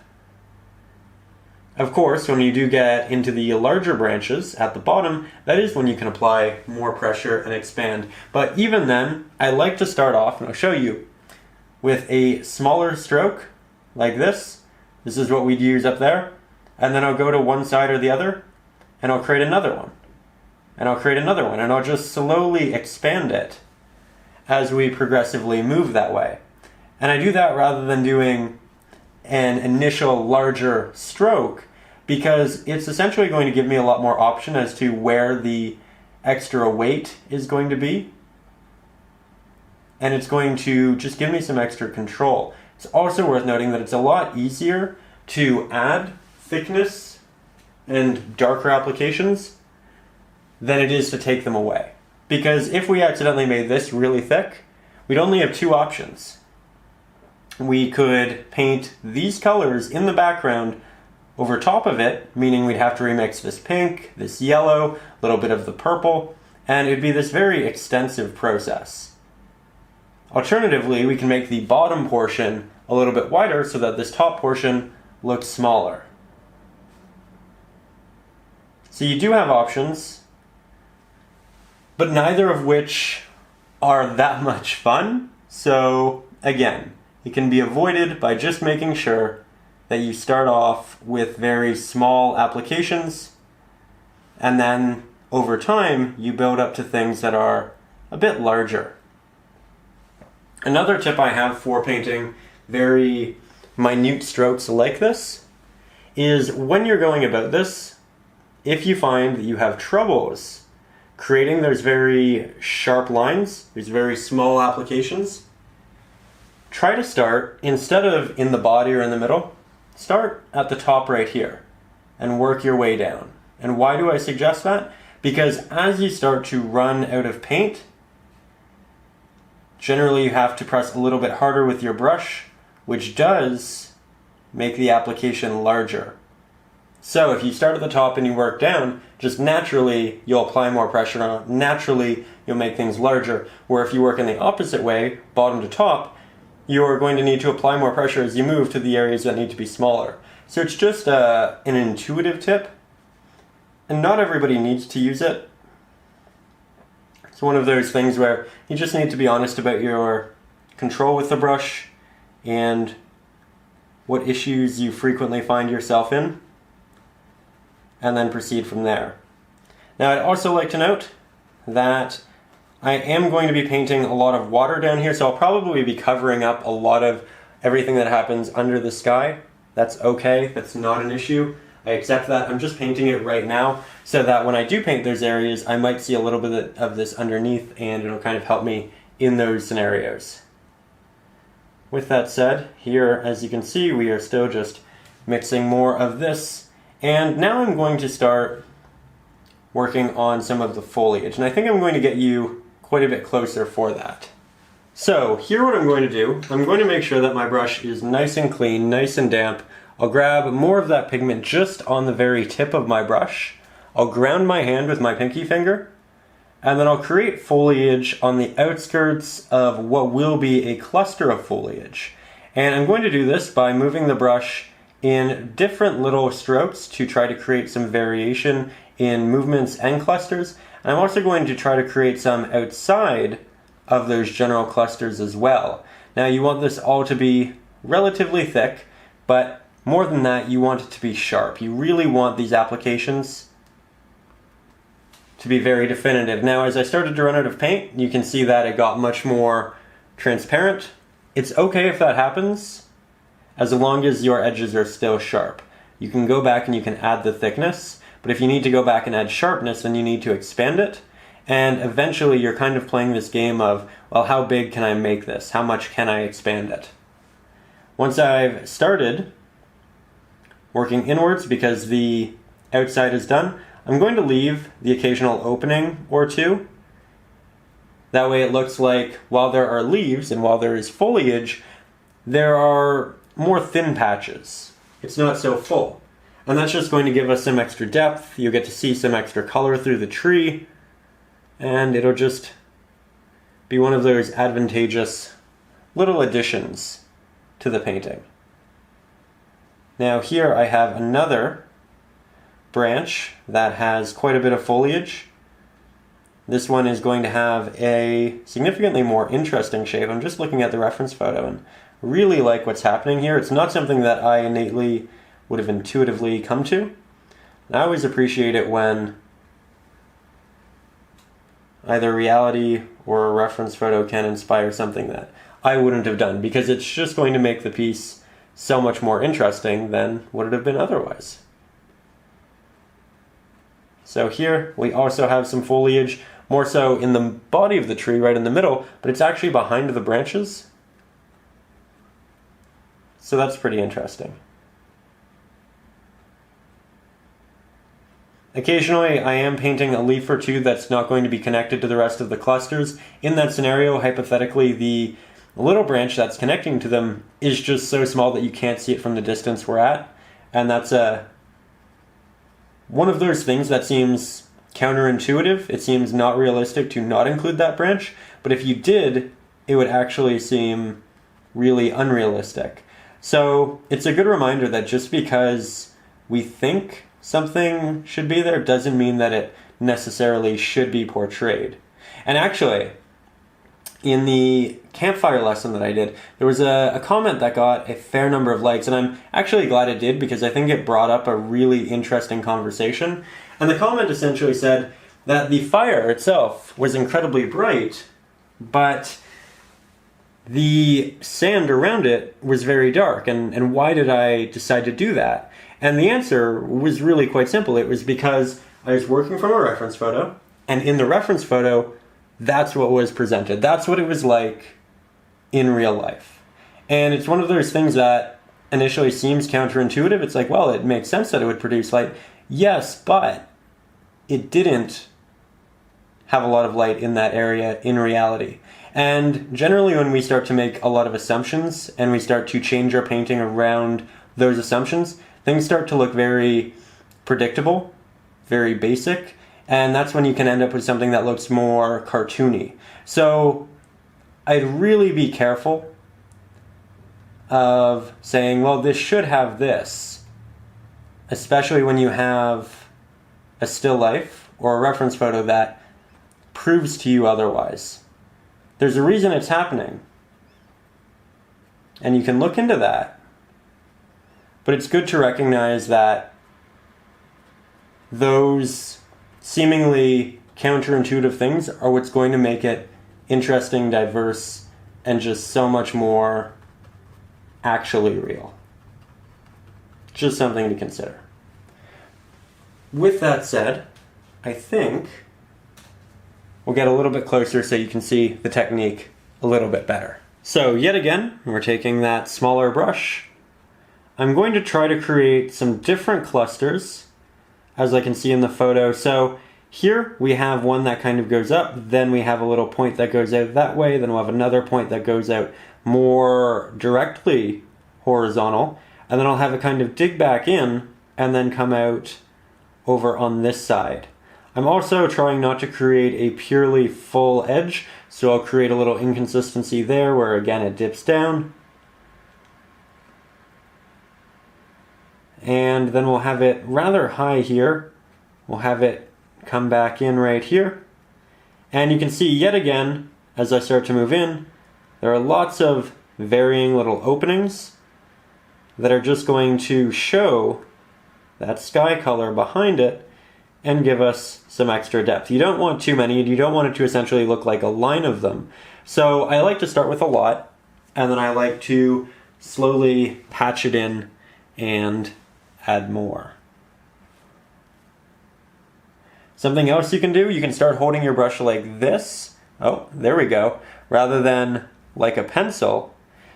Of course, when you do get into the larger branches at the bottom, that is when you can apply more pressure and expand. But even then, I like to start off, and I'll show you, with a smaller stroke, like this. This is what we'd use up there. And then I'll go to one side or the other, and I'll create another one. And I'll create another one, and I'll just slowly expand it as we progressively move that way. And I do that rather than doing an initial larger stroke, because it's essentially going to give me a lot more option as to where the extra weight is going to be. And it's going to just give me some extra control. It's also worth noting that it's a lot easier to add thickness and darker applications than it is to take them away. Because if we accidentally made this really thick, we'd only have two options. We could paint these colors in the background over top of it, meaning we'd have to remix this pink, this yellow, a little bit of the purple, and it'd be this very extensive process. Alternatively, we can make the bottom portion a little bit wider so that this top portion looks smaller. So you do have options, but neither of which are that much fun. So again, it can be avoided by just making sure that you start off with very small applications, and then over time you build up to things that are a bit larger. Another tip I have for painting very minute strokes like this is when you're going about this, if you find that you have troubles creating those very sharp lines, these very small applications, try to start, instead of in the body or in the middle, start at the top right here and work your way down. And why do I suggest that? Because as you start to run out of paint, generally you have to press a little bit harder with your brush, which does make the application larger. So if you start at the top and you work down, just naturally you'll apply more pressure on it. Naturally you'll make things larger. Where if you work in the opposite way, bottom to top, you're going to need to apply more pressure as you move to the areas that need to be smaller. So it's just an intuitive tip, and not everybody needs to use it. It's one of those things where you just need to be honest about your control with the brush and what issues you frequently find yourself in, and then proceed from there. Now I'd also like to note that I am going to be painting a lot of water down here, so I'll probably be covering up a lot of everything that happens under the sky. That's okay, that's not an issue. I accept that. I'm just painting it right now so that when I do paint those areas, I might see a little bit of this underneath, and it'll kind of help me in those scenarios. With that said, here, as you can see, we are still just mixing more of this, and now I'm going to start working on some of the foliage, and I think I'm going to get you quite a bit closer for that. So here what I'm going to do, I'm going to make sure that my brush is nice and clean, nice and damp. I'll grab more of that pigment just on the very tip of my brush. I'll ground my hand with my pinky finger, And then I'll create foliage on the outskirts of what will be a cluster of foliage. And I'm going to do this by moving the brush in different little strokes to try to create some variation in movements and clusters. And I'm also going to try to create some outside of those general clusters as well. Now you want this all to be relatively thick, but more than that, you want it to be sharp. You really want these applications to be very definitive. Now, as I started to run out of paint, you can see that it got much more transparent. It's okay if that happens, as long as your edges are still sharp. You can go back and you can add the thickness, but if you need to go back and add sharpness, then you need to expand it. And eventually you're kind of playing this game of, well, how big can I make this? How much can I expand it? Once I've started working inwards, because the outside is done, I'm going to leave the occasional opening or two. That way it looks like while there are leaves and while there is foliage, there are more thin patches. It's not so full. And that's just going to give us some extra depth. You'll get to see some extra color through the tree, and it'll just be one of those advantageous little additions to the painting. Now here I have another branch that has quite a bit of foliage. This one is going to have a significantly more interesting shape. I'm just looking at the reference photo and really like what's happening here. It's not something that I innately would have intuitively come to. I always appreciate it when either reality or a reference photo can inspire something that I wouldn't have done, because it's just going to make the piece so much more interesting than would it have been otherwise. So here we also have some foliage, more so in the body of the tree right in the middle, but it's actually behind the branches. So that's pretty interesting. Occasionally I am painting a leaf or two that's not going to be connected to the rest of the clusters. In that scenario, hypothetically, the little branch that's connecting to them is just so small that you can't see it from the distance we're at. And that's one of those things that seems counterintuitive. It seems not realistic to not include that branch, but if you did, it would actually seem really unrealistic. So it's a good reminder that just because we think something should be there doesn't mean that it necessarily should be portrayed. And actually, in the campfire lesson that I did, there was a comment that got a fair number of likes, and I'm actually glad it did, because I think it brought up a really interesting conversation. And the comment essentially said that the fire itself was incredibly bright, but the sand around it was very dark. And why did I decide to do that? And the answer was really quite simple. It was because I was working from a reference photo, and in the reference photo, that's what was presented. That's what it was like in real life. And it's one of those things that initially seems counterintuitive. It's like, well, it makes sense that it would produce light. Yes, but it didn't have a lot of light in that area in reality. And generally when we start to make a lot of assumptions and we start to change our painting around those assumptions, things start to look very predictable, very basic, and that's when you can end up with something that looks more cartoony. So I'd really be careful of saying, well, this should have this, especially when you have a still life or a reference photo that proves to you otherwise. There's a reason it's happening, and you can look into that. But it's good to recognize that those seemingly counterintuitive things are what's going to make it interesting, diverse, and just so much more actually real. Just something to consider. With that said, I think we'll get a little bit closer so you can see the technique a little bit better. So yet again, we're taking that smaller brush. I'm going to try to create some different clusters, as I can see in the photo. So here we have one that kind of goes up, then we have a little point that goes out that way, then we'll have another point that goes out more directly horizontal, and then I'll have it kind of dig back in and then come out over on this side. I'm also trying not to create a purely full edge, so I'll create a little inconsistency there where again it dips down. And then we'll have it rather high here. We'll have it come back in right here. And you can see yet again, as I start to move in, there are lots of varying little openings that are just going to show that sky color behind it and give us some extra depth. You don't want too many, and you don't want it to essentially look like a line of them. So I like to start with a lot, and then I like to slowly patch it in and add more. Something else you can do, you can start holding your brush like this. Oh, there we go. Rather than like a pencil,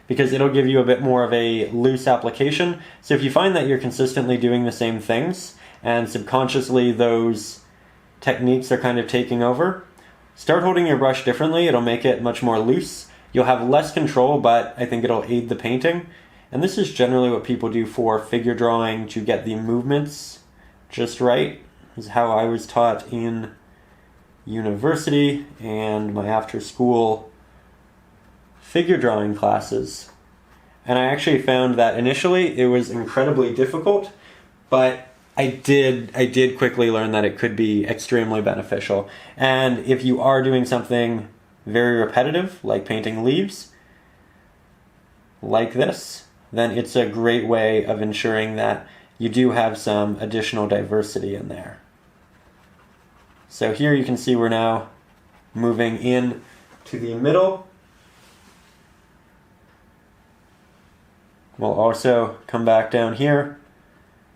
because it'll give you a bit more of a loose application. So if you find that you're consistently doing the same things and subconsciously those techniques are kind of taking over, start holding your brush differently. It'll make it much more loose. You'll have less control, but I think it'll aid the painting. And this is generally what people do for figure drawing to get the movements just right. This is how I was taught in university and my after school figure drawing classes. And I actually found that initially it was incredibly difficult, but I did quickly learn that it could be extremely beneficial. And if you are doing something very repetitive, like painting leaves, like this, then it's a great way of ensuring that you do have some additional diversity in there. So here you can see we're now moving in to the middle. We'll also come back down here,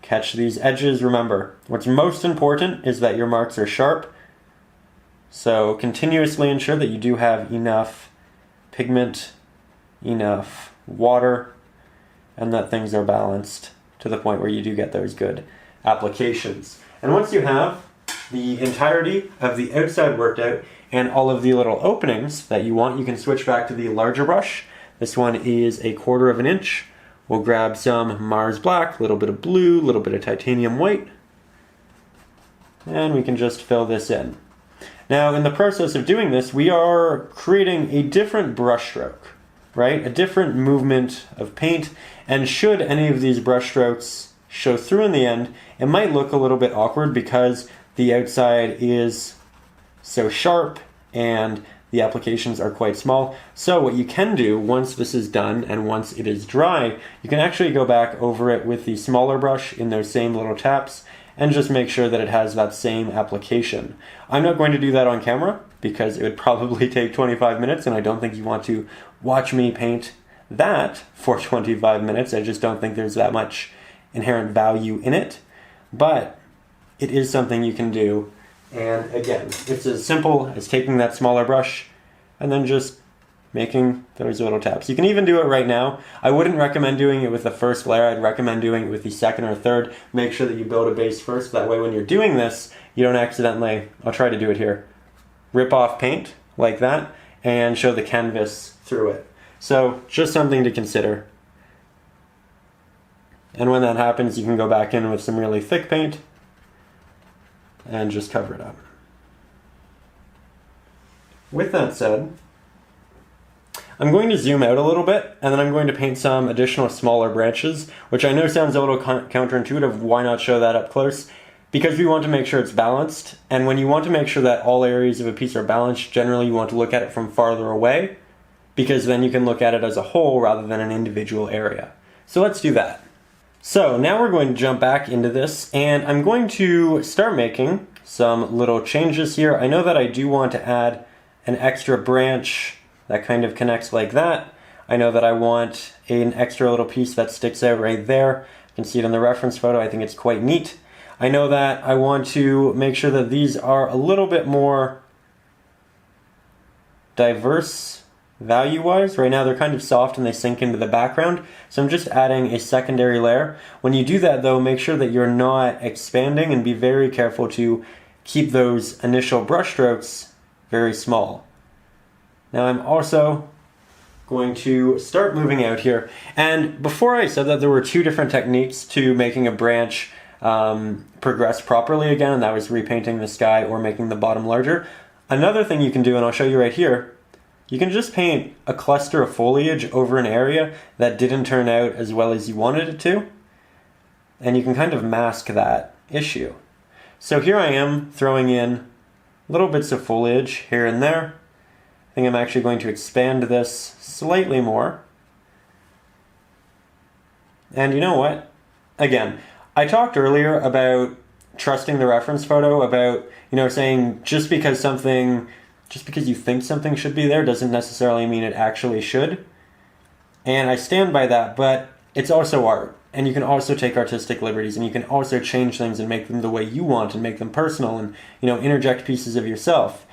catch these edges. Remember, what's most important is that your marks are sharp. So continuously ensure that you do have enough pigment, enough water, and that things are balanced to the point where you do get those good applications. And once you have the entirety of the outside worked out and all of the little openings that you want, you can switch back to the larger brush. This one is 1/4 of an inch. We'll grab some Mars Black, a little bit of blue, a little bit of titanium white, and we can just fill this in. Now, in the process of doing this, we are creating a different brush stroke, right? A different movement of paint, and should any of these brush strokes show through in the end, it might look a little bit awkward because the outside is so sharp and the applications are quite small. So what you can do once this is done and once it is dry, you can actually go back over it with the smaller brush in those same little taps and just make sure that it has that same application. I'm not going to do that on camera because it would probably take 25 minutes, and I don't think you want to watch me paint that for 25 minutes. I just don't think there's that much inherent value in it, but it is something you can do. And again, it's as simple as taking that smaller brush and then just making those little taps. You can even do it right now. I wouldn't recommend doing it with the first layer. I'd recommend doing it with the second or third. Make sure that you build a base first. That way when you're doing this, you don't accidentally, I'll try to do it here, rip off paint like that and show the canvas through it. So just something to consider. And when that happens, you can go back in with some really thick paint and just cover it up. With that said, I'm going to zoom out a little bit, and then I'm going to paint some additional smaller branches, which I know sounds a little counterintuitive. Why not show that up close? Because we want to make sure it's balanced, and when you want to make sure that all areas of a piece are balanced, generally you want to look at it from farther away, because then you can look at it as a whole rather than an individual area. So let's do that. So now we're going to jump back into this, and I'm going to start making some little changes here. I know that I do want to add an extra branch that kind of connects like that. I know that I want an extra little piece that sticks out right there. You can see it in the reference photo. I think it's quite neat. I know that I want to make sure that these are a little bit more diverse value-wise. Right now they're kind of soft and they sink into the background, so I'm just adding a secondary layer. When you do that though, make sure that you're not expanding and be very careful to keep those initial brush strokes very small. Now I'm also going to start moving out here, and before I said that there were two different techniques to making a branch progress properly again, and that was repainting the sky or making the bottom larger. Another thing you can do, and I'll show you right here, you can just paint a cluster of foliage over an area that didn't turn out as well as you wanted it to, and you can kind of mask that issue. So here I am throwing in little bits of foliage here and there. I think I'm actually going to expand this slightly more. And you know what? Again, I talked earlier about trusting the reference photo, about, saying just because you think something should be there doesn't necessarily mean it actually should. And I stand by that, but it's also art. And you can also take artistic liberties, and you can also change things and make them the way you want and make them personal and, interject pieces of yourself.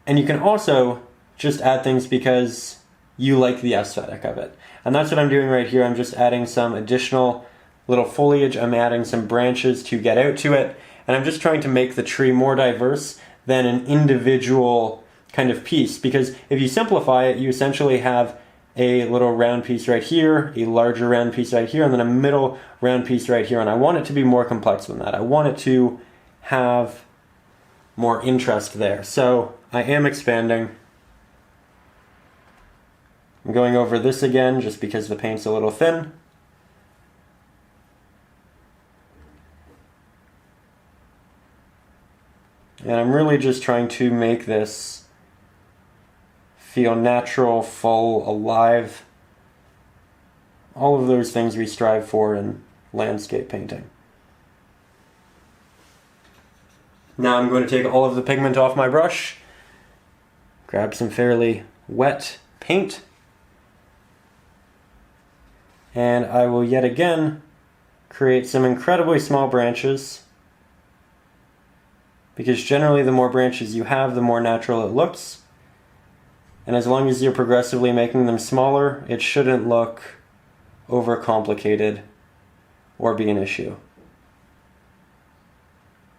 And you can also just add things because you like the aesthetic of it. And that's what I'm doing right here. I'm just adding some additional little foliage. I'm adding some branches to get out to it. And I'm just trying to make the tree more diverse than an individual kind of piece. Because if you simplify it, you essentially have a little round piece right here, a larger round piece right here, and then a middle round piece right here. And I want it to be more complex than that. I want it to have more interest there. So I am expanding. I'm going over this again just because the paint's a little thin. And I'm really just trying to make this feel natural, full, alive. All of those things we strive for in landscape painting. Now I'm going to take all of the pigment off my brush, grab some fairly wet paint, and I will yet again create some incredibly small branches, because generally the more branches you have, the more natural it looks. And as long as you're progressively making them smaller, it shouldn't look overcomplicated or be an issue.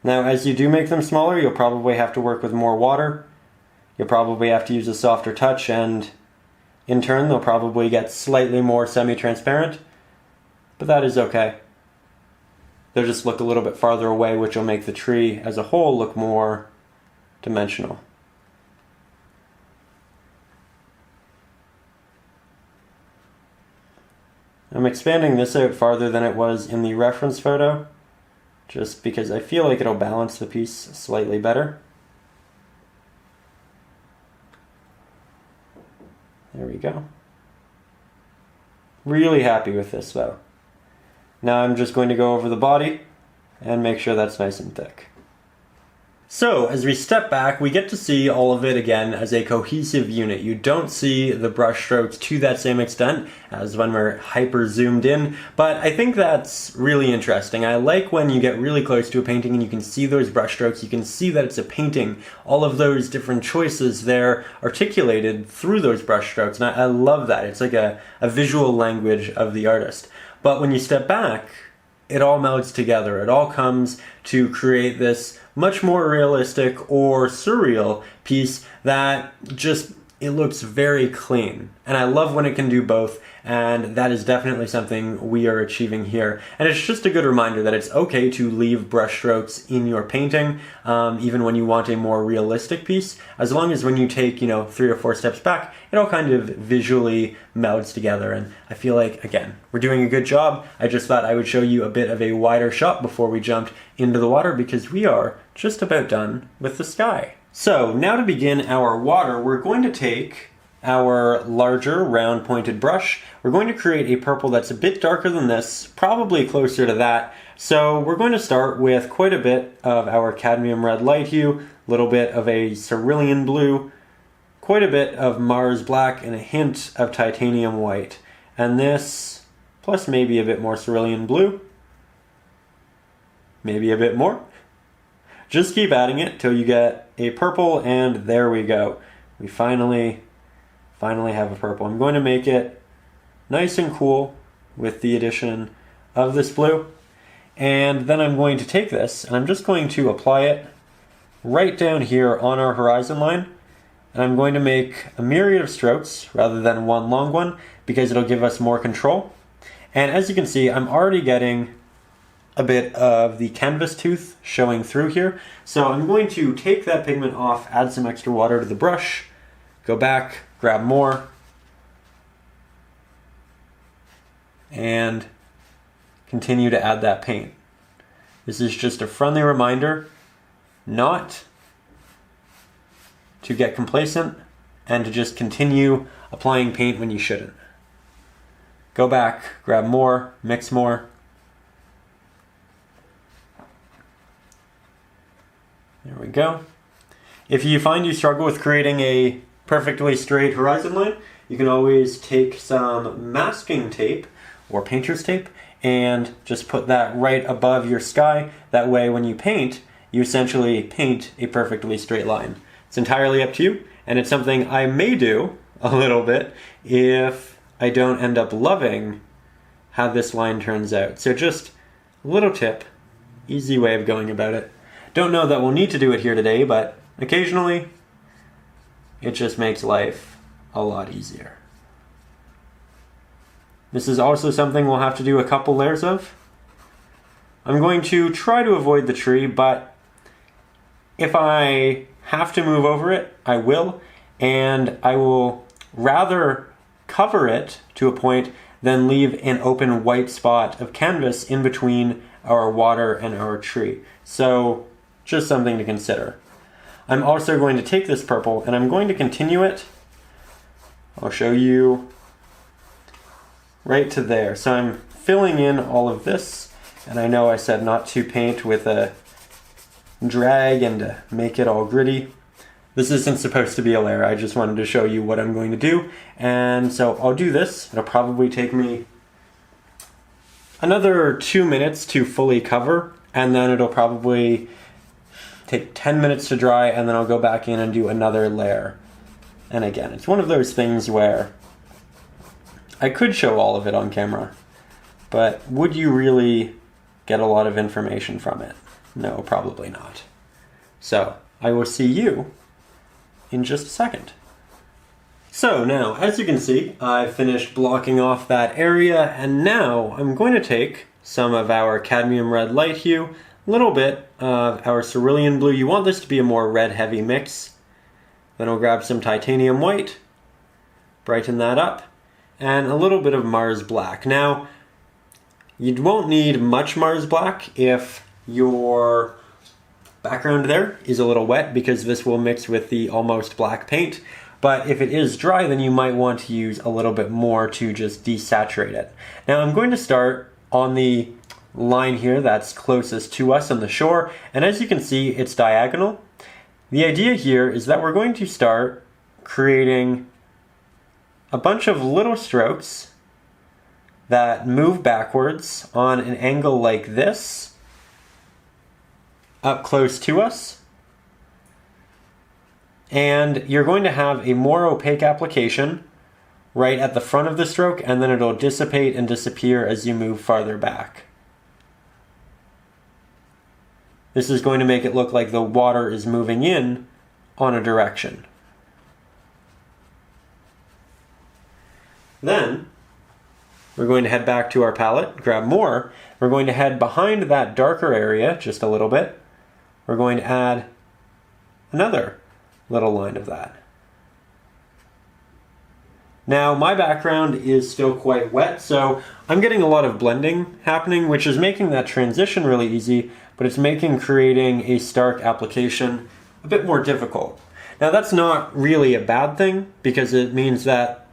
Now, as you do make them smaller, you'll probably have to work with more water. You'll probably have to use a softer touch, and in turn, they'll probably get slightly more semi-transparent, but that is okay. They'll just look a little bit farther away, which will make the tree as a whole look more dimensional. I'm expanding this out farther than it was in the reference photo, just because I feel like it'll balance the piece slightly better. There we go. Really happy with this though. Now I'm just going to go over the body and make sure that's nice and thick. So, as we step back, we get to see all of it again as a cohesive unit. You don't see the brush strokes to that same extent as when we're hyper zoomed in, but I think that's really interesting. I like when you get really close to a painting and you can see those brush strokes, you can see that it's a painting, all of those different choices there articulated through those brush strokes, and I love that. It's like a visual language of the artist. But when you step back, it all melds together. It all comes to create this much more realistic or surreal piece that just, it looks very clean. And I love when it can do both, and that is definitely something we are achieving here. And it's just a good reminder that it's okay to leave brush strokes in your painting, even when you want a more realistic piece, as long as when you take, 3 or 4 steps back, it all kind of visually melds together. And I feel like, again, we're doing a good job. I just thought I would show you a bit of a wider shot before we jumped into the water, because we are just about done with the sky. So now to begin our water, we're going to take our larger round pointed brush. We're going to create a purple that's a bit darker than this, probably closer to that. So we're going to start with quite a bit of our cadmium red light hue, a little bit of a cerulean blue, quite a bit of Mars black, and a hint of titanium white. And this, plus maybe a bit more cerulean blue, maybe a bit more. Just keep adding it till you get a purple, and there we go. We finally have a purple. I'm going to make it nice and cool with the addition of this blue. And then I'm going to take this and I'm just going to apply it right down here on our horizon line. And I'm going to make a myriad of strokes rather than one long one, because it'll give us more control. And as you can see, I'm already getting a bit of the canvas tooth showing through here. So I'm going to take that pigment off, add some extra water to the brush, go back, grab more, and continue to add that paint. This is just a friendly reminder not to get complacent and to just continue applying paint when you shouldn't. Go back, grab more, mix more. There we go. If you find you struggle with creating a perfectly straight horizon line, you can always take some masking tape or painter's tape and just put that right above your sky. That way when you paint, you essentially paint a perfectly straight line. It's entirely up to you, and it's something I may do a little bit if I don't end up loving how this line turns out. So just a little tip, easy way of going about it. Don't know that we'll need to do it here today, but occasionally it just makes life a lot easier. This is also something we'll have to do a couple layers of. I'm going to try to avoid the tree, but if I have to move over it, I will, and I will rather cover it to a point than leave an open white spot of canvas in between our water and our tree. So just something to consider. I'm also going to take this purple and I'm going to continue it. I'll show you right to there. So I'm filling in all of this, and I know I said not to paint with a drag and to make it all gritty. This isn't supposed to be a layer, I just wanted to show you what I'm going to do. And so I'll do this. It'll probably take me another 2 minutes to fully cover, and then it'll probably take 10 minutes to dry, and then I'll go back in and do another layer. And again, it's one of those things where I could show all of it on camera, but would you really get a lot of information from it? No, probably not. So I will see you in just a second. So now, as you can see, I've finished blocking off that area, and now I'm going to take some of our cadmium red light hue, a little bit of our cerulean blue. You want this to be a more red heavy mix. Then I'll grab some titanium white, brighten that up, and a little bit of Mars black. Now, you won't need much Mars black if your background there is a little wet, because this will mix with the almost black paint. But if it is dry, then you might want to use a little bit more to just desaturate it. Now I'm going to start on the line here that's closest to us on the shore, and as you can see, it's diagonal. The idea here is that we're going to start creating a bunch of little strokes that move backwards on an angle like this, up close to us. And you're going to have a more opaque application right at the front of the stroke, and then it'll dissipate and disappear as you move farther back. This is going to make it look like the water is moving in on a direction. Then we're going to head back to our palette, grab more. We're going to head behind that darker area just a little bit. We're going to add another little line of that. Now my background is still quite wet, so I'm getting a lot of blending happening, which is making that transition really easy, but it's making creating a stark application a bit more difficult. Now that's not really a bad thing, because it means that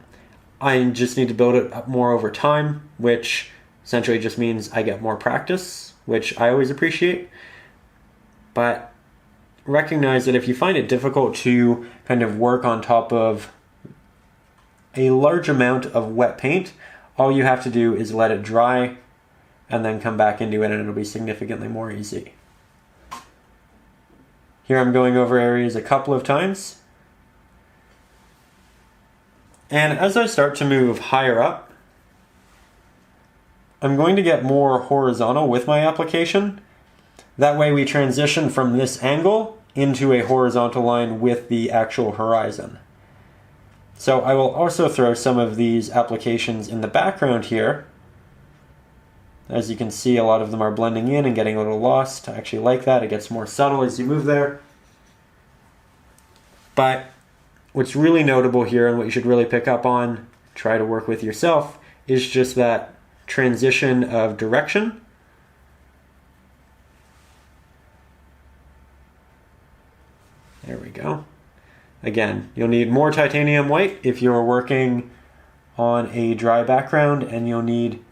I just need to build it up more over time, which essentially just means I get more practice, which I always appreciate. But recognize that if you find it difficult to kind of work on top of a large amount of wet paint, all you have to do is let it dry and then come back into it, and it'll be significantly more easy. Here I'm going over areas a couple of times. And as I start to move higher up, I'm going to get more horizontal with my application. That way we transition from this angle into a horizontal line with the actual horizon. So I will also throw some of these applications in the background here, As you can see, a lot of them are blending in and getting a little lost. I actually like that. It gets more subtle as you move there. But what's really notable here and what you should really pick up on, try to work with yourself, is just that transition of direction. There we go. Again, you'll need more titanium white if you're working on a dry background, and you'll need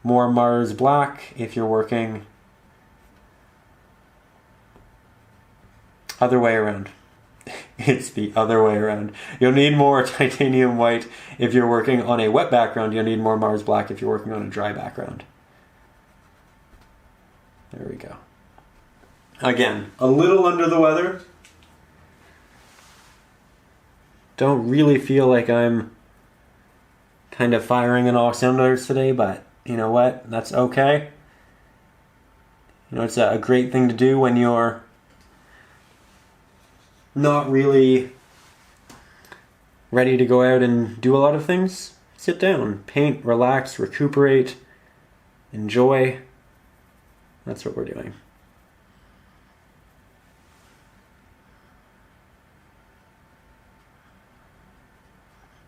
more Mars black if you're working other way around. It's the other way around. You'll need more titanium white if you're working on a wet background. You'll need more Mars black if you're working on a dry background. There we go. Again, a little under the weather. Don't really feel like I'm kind of firing on all cylinders today, but you know what? That's okay. You know, it's a great thing to do when you're not really ready to go out and do a lot of things. Sit down, paint, relax, recuperate, enjoy. That's what we're doing.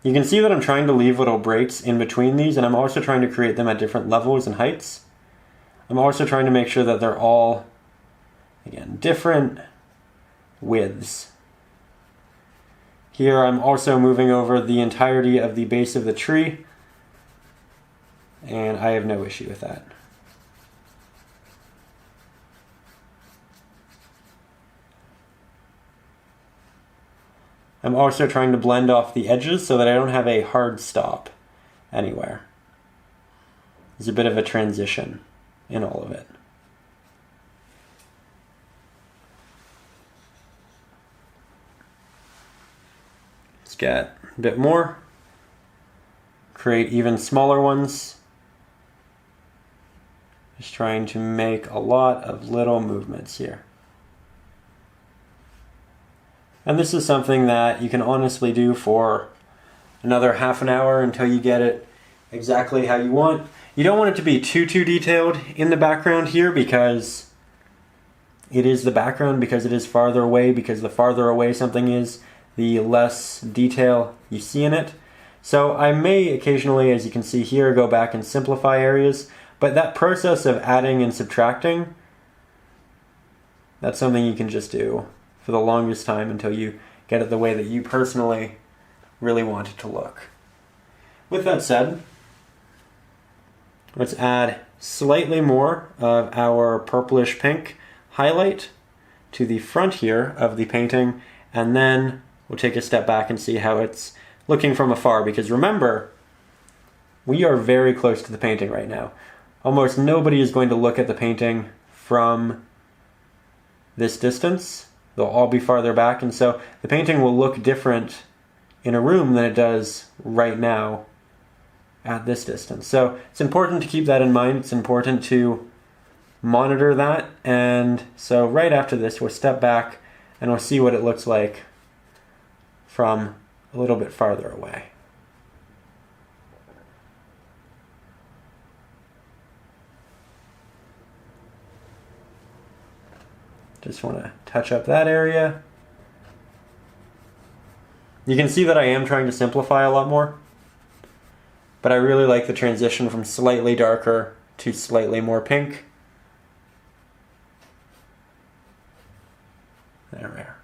You can see that I'm trying to leave little breaks in between these, and I'm also trying to create them at different levels and heights. I'm also trying to make sure that they're all, again, different widths. Here I'm also moving over the entirety of the base of the tree, and I have no issue with that. I'm also trying to blend off the edges so that I don't have a hard stop anywhere. There's a bit of a transition in all of it. Let's get a bit more. Create even smaller ones. Just trying to make a lot of little movements here. And this is something that you can honestly do for another half an hour until you get it exactly how you want. You don't want it to be too detailed in the background here, because it is the background, because it is farther away, because the farther away something is, the less detail you see in it. So I may occasionally, as you can see here, go back and simplify areas, but that process of adding and subtracting, that's something you can just do for the longest time until you get it the way that you personally really want it to look. With that said, let's add slightly more of our purplish pink highlight to the front here of the painting, and then we'll take a step back and see how it's looking from afar, because remember, we are very close to the painting right now. Almost nobody is going to look at the painting from this distance. They'll all be farther back, and so the painting will look different in a room than it does right now at this distance. So it's important to keep that in mind. It's important to monitor that, and so right after this we'll step back and we'll see what it looks like from a little bit farther away. Just want to touch up that area. You can see that I am trying to simplify a lot more, but I really like the transition from slightly darker to slightly more pink. There we are.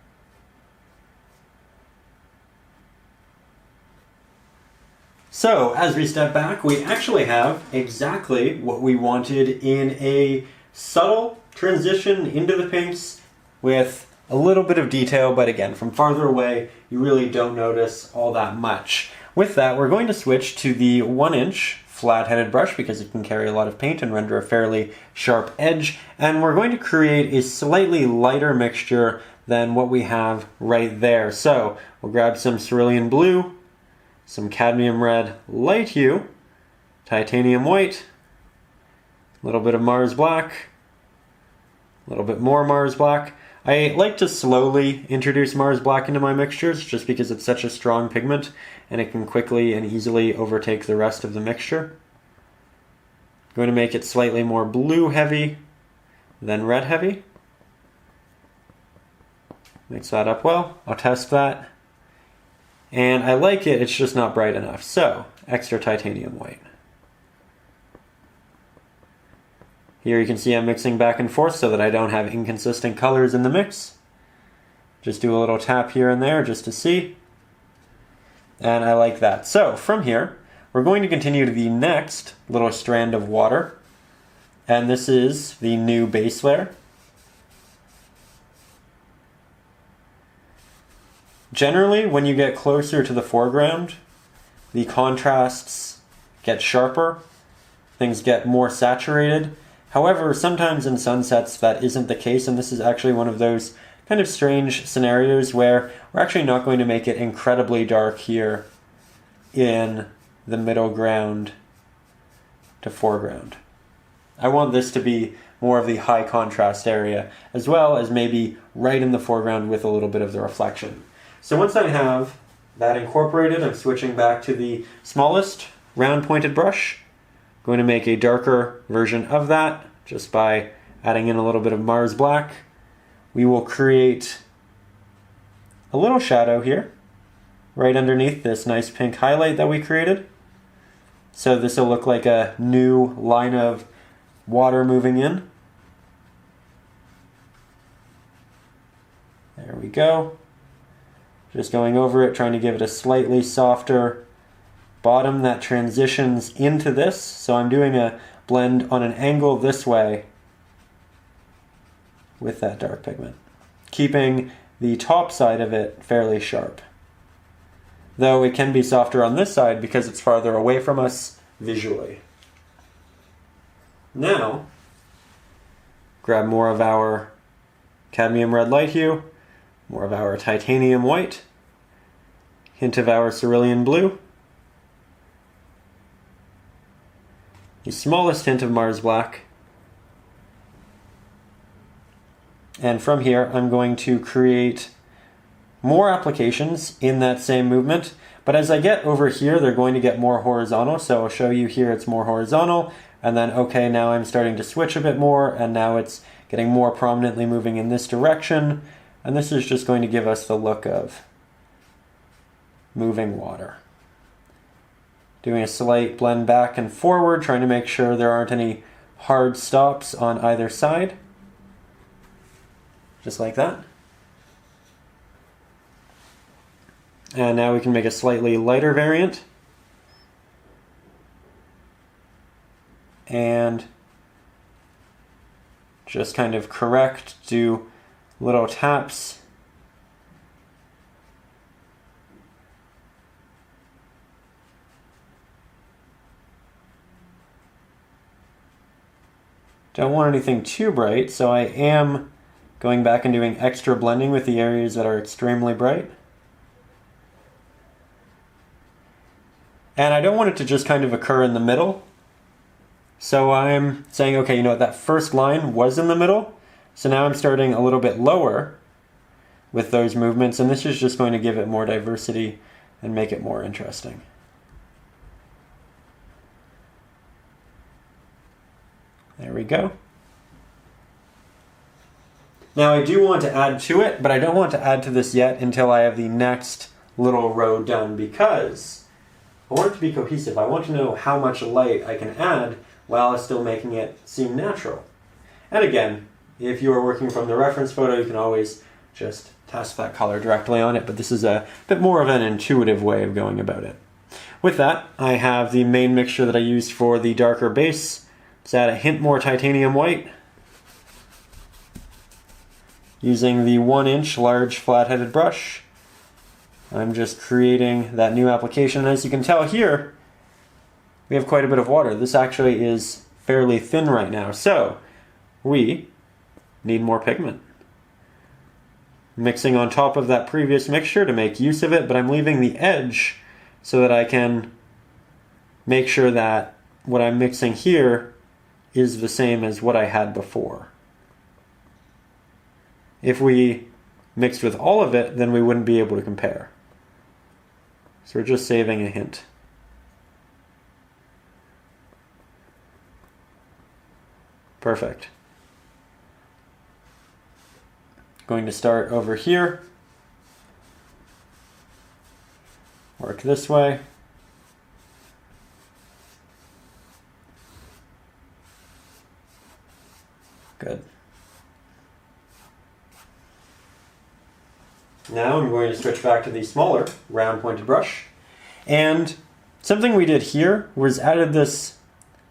So, as we step back, we actually have exactly what we wanted in a subtle transition into the pinks with a little bit of detail, but again, from farther away, you really don't notice all that much. With that, we're going to switch to the 1-inch flat-headed brush because it can carry a lot of paint and render a fairly sharp edge, and we're going to create a slightly lighter mixture than what we have right there. So, we'll grab some cerulean blue, some cadmium red light hue, titanium white, a little bit of Mars black, a little bit more Mars black. I like to slowly introduce Mars black into my mixtures just because it's such a strong pigment and it can quickly and easily overtake the rest of the mixture. going to make it slightly more blue heavy than red heavy. Mix that up well. I'll test that. And I like it, it's just not bright enough. So, extra titanium white. Here you can see I'm mixing back and forth so that I don't have inconsistent colors in the mix. Just do a little tap here and there just to see. And I like that. So, from here, we're going to continue to the next little strand of water. And this is the new base layer. Generally, when you get closer to the foreground, the contrasts get sharper, things get more saturated. However, sometimes in sunsets that isn't the case, and this is actually one of those kind of strange scenarios where we're actually not going to make it incredibly dark here in the middle ground to foreground. I want this to be more of the high contrast area, as well as maybe right in the foreground with a little bit of the reflection. So once I have that incorporated, I'm switching back to the smallest round pointed brush. I'm going to make a darker version of that just by adding in a little bit of Mars Black. We will create a little shadow here, right underneath this nice pink highlight that we created. So this will look like a new line of water moving in. There we go. Just going over it, trying to give it a slightly softer bottom that transitions into this. So I'm doing a blend on an angle this way with that dark pigment, keeping the top side of it fairly sharp. Though it can be softer on this side because it's farther away from us visually. Now, grab more of our cadmium red light hue, more of our titanium white, hint of our cerulean blue, the smallest hint of Mars Black, and from here I'm going to create more applications in that same movement, but as I get over here they're going to get more horizontal, so I'll show you here it's more horizontal, and then okay, now I'm starting to switch a bit more, and now it's getting more prominently moving in this direction. And this is just going to give us the look of moving water. Doing a slight blend back and forward, trying to make sure there aren't any hard stops on either side. Just like that. And now we can make a slightly lighter variant. And just kind of correct, do little taps. Don't want anything too bright, so I am going back and doing extra blending with the areas that are extremely bright. And I don't want it to just kind of occur in the middle. So I'm saying, okay, you know what, that first line was in the middle. So now I'm starting a little bit lower with those movements, and this is just going to give it more diversity and make it more interesting. There we go. Now I do want to add to it, but I don't want to add to this yet until I have the next little row done, because I want it to be cohesive. I want to know how much light I can add while still making it seem natural. And again, if you are working from the reference photo, you can always just test that color directly on it, but this is a bit more of an intuitive way of going about it. With that, I have the main mixture that I used for the darker base. Let's add a hint more titanium white. Using the 1-inch large flat-headed brush, I'm just creating that new application. And as you can tell here, we have quite a bit of water. This actually is fairly thin right now, so we need more pigment. Mixing on top of that previous mixture to make use of it, but I'm leaving the edge so that I can make sure that what I'm mixing here is the same as what I had before. If we mixed with all of it, then we wouldn't be able to compare. So we're just saving a hint. Perfect. Going to start over here. Work this way. Good. Now I'm going to switch back to the smaller round pointed brush. And something we did here was added this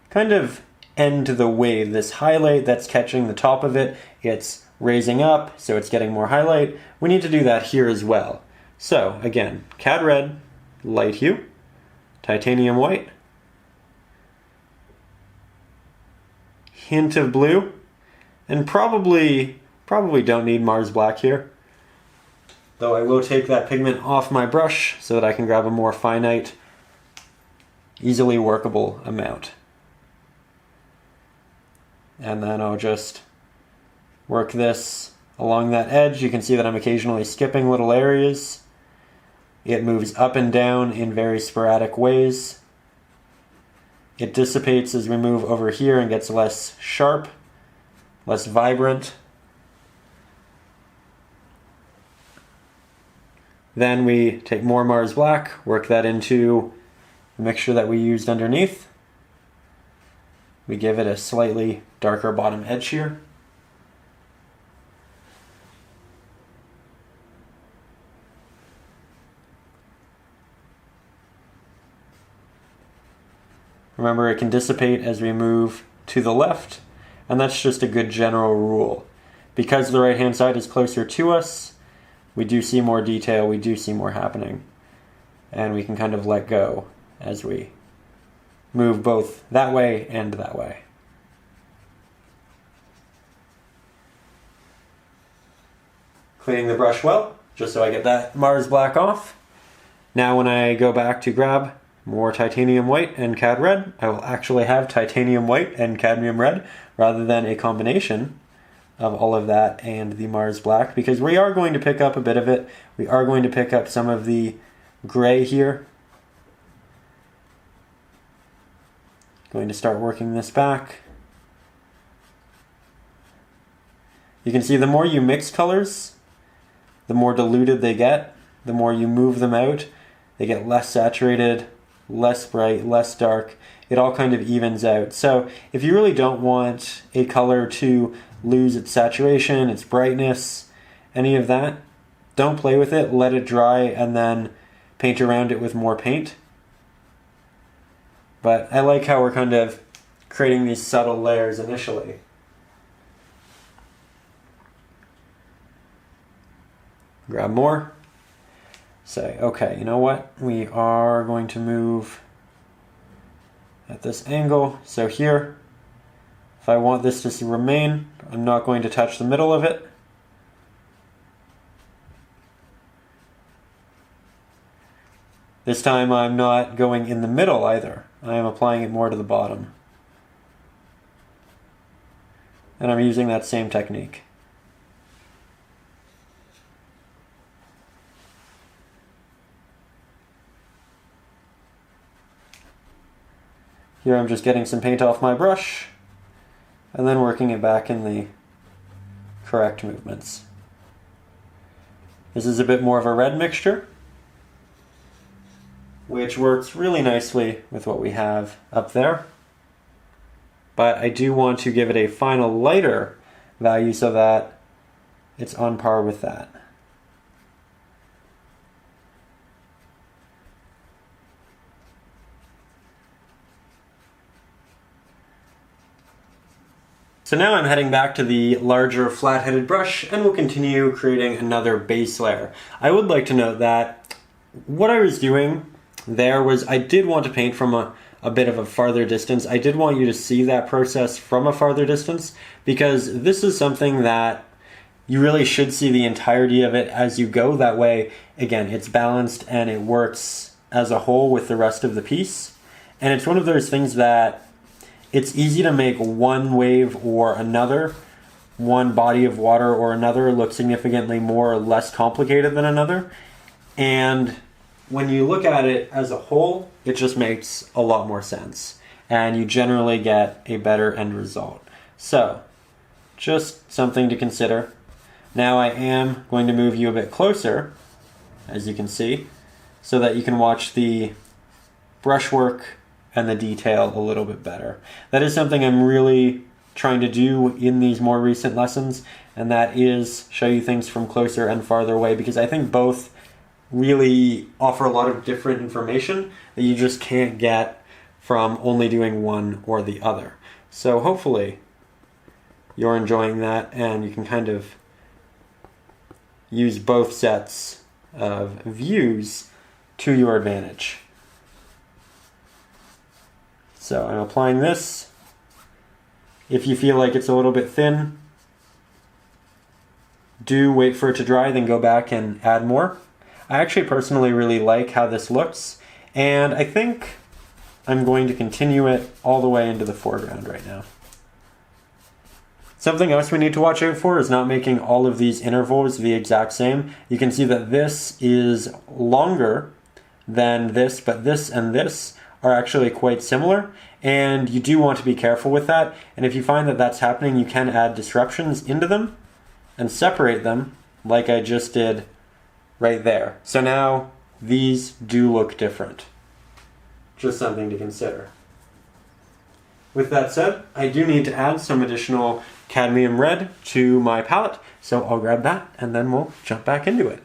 kind of end to the wave, this highlight that's catching the top of it. It's raising up, so it's getting more highlight. We need to do that here as well. So again, Cad Red, light hue, titanium white, hint of blue, and probably don't need Mars Black here. Though I will take that pigment off my brush so that I can grab a more finite, easily workable amount. And then I'll just work this along that edge. You can see that I'm occasionally skipping little areas. It moves up and down in very sporadic ways. It dissipates as we move over here and gets less sharp, less vibrant. Then we take more Mars Black, work that into the mixture that we used underneath. We give it a slightly darker bottom edge here. Remember, it can dissipate as we move to the left, and that's just a good general rule. Because the right-hand side is closer to us, we do see more detail, we do see more happening. And we can kind of let go as we move both that way and that way. Cleaning the brush well, just so I get that Mars Black off. Now when I go back to grab more titanium white and Cad Red, I will actually have titanium white and cadmium red rather than a combination of all of that and the Mars Black, because we are going to pick up a bit of it. We are going to pick up some of the gray here. Going to start working this back. You can see the more you mix colors, the more diluted they get. The more you move them out, they get less saturated, less bright, less dark. It all kind of evens out. So if you really don't want a color to lose its saturation, its brightness, any of that, don't play with it. Let it dry and then paint around it with more paint. But I like how we're kind of creating these subtle layers initially. Grab more. Say, okay, you know what? We are going to move at this angle. So here, if I want this to remain, I'm not going to touch the middle of it. This time I'm not going in the middle either. I am applying it more to the bottom. And I'm using that same technique. Here I'm just getting some paint off my brush and then working it back in the correct movements. This is a bit more of a red mixture, which works really nicely with what we have up there. But I do want to give it a final lighter value so that it's on par with that. So now I'm heading back to the larger flat-headed brush and we'll continue creating another base layer. I would like to note that what I was doing there was I did want to paint from a bit of a farther distance. I did want you to see that process from a farther distance because this is something that you really should see the entirety of it as you go. That way, again, it's balanced and it works as a whole with the rest of the piece. And it's one of those things that it's easy to make one wave or another, one body of water or another look significantly more or less complicated than another. And when you look at it as a whole, it just makes a lot more sense. And you generally get a better end result. So, just something to consider. Now I am going to move you a bit closer, as you can see, so that you can watch the brushwork and the detail a little bit better. That is something I'm really trying to do in these more recent lessons, and that is show you things from closer and farther away, because I think both really offer a lot of different information that you just can't get from only doing one or the other. So hopefully you're enjoying that and you can kind of use both sets of views to your advantage. So I'm applying this. If you feel like it's a little bit thin, do wait for it to dry, then go back and add more. I actually personally really like how this looks, and I think I'm going to continue it all the way into the foreground right now. Something else we need to watch out for is not making all of these intervals the exact same. You can see that this is longer than this, but this and this are actually quite similar, and you do want to be careful with that. And if you find that that's happening, you can add disruptions into them and separate them like I just did right there. So now these do look different. Just something to consider. With that said, I do need to add some additional cadmium red to my palette, so I'll grab that and then we'll jump back into it.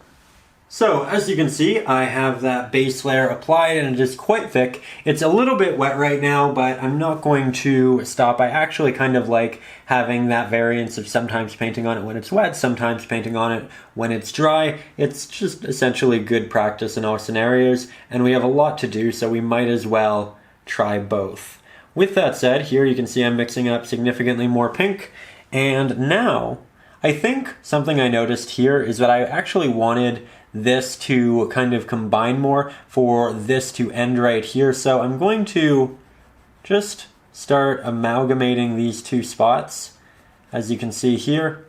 So, as you can see, I have that base layer applied and it is quite thick. It's a little bit wet right now, but I'm not going to stop. I actually kind of like having that variance of sometimes painting on it when it's wet, sometimes painting on it when it's dry. It's just essentially good practice in all scenarios, and we have a lot to do, so we might as well try both. With that said, here you can see I'm mixing up significantly more pink, and now I think something I noticed here is that I actually wanted this to kind of combine more, for this to end right here. So I'm going to just start amalgamating these two spots, as you can see here.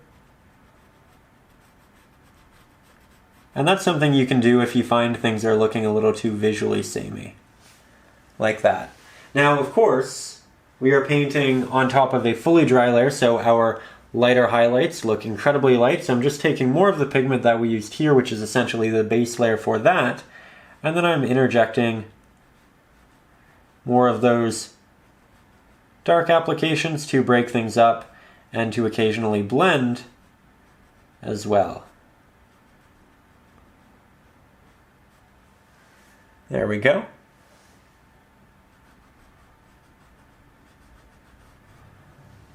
And that's something you can do if you find things are looking a little too visually samey, like that. Now, of course, we are painting on top of a fully dry layer, so our lighter highlights look incredibly light, so I'm just taking more of the pigment that we used here, which is essentially the base layer for that, and then I'm interjecting more of those dark applications to break things up and to occasionally blend as well. There we go.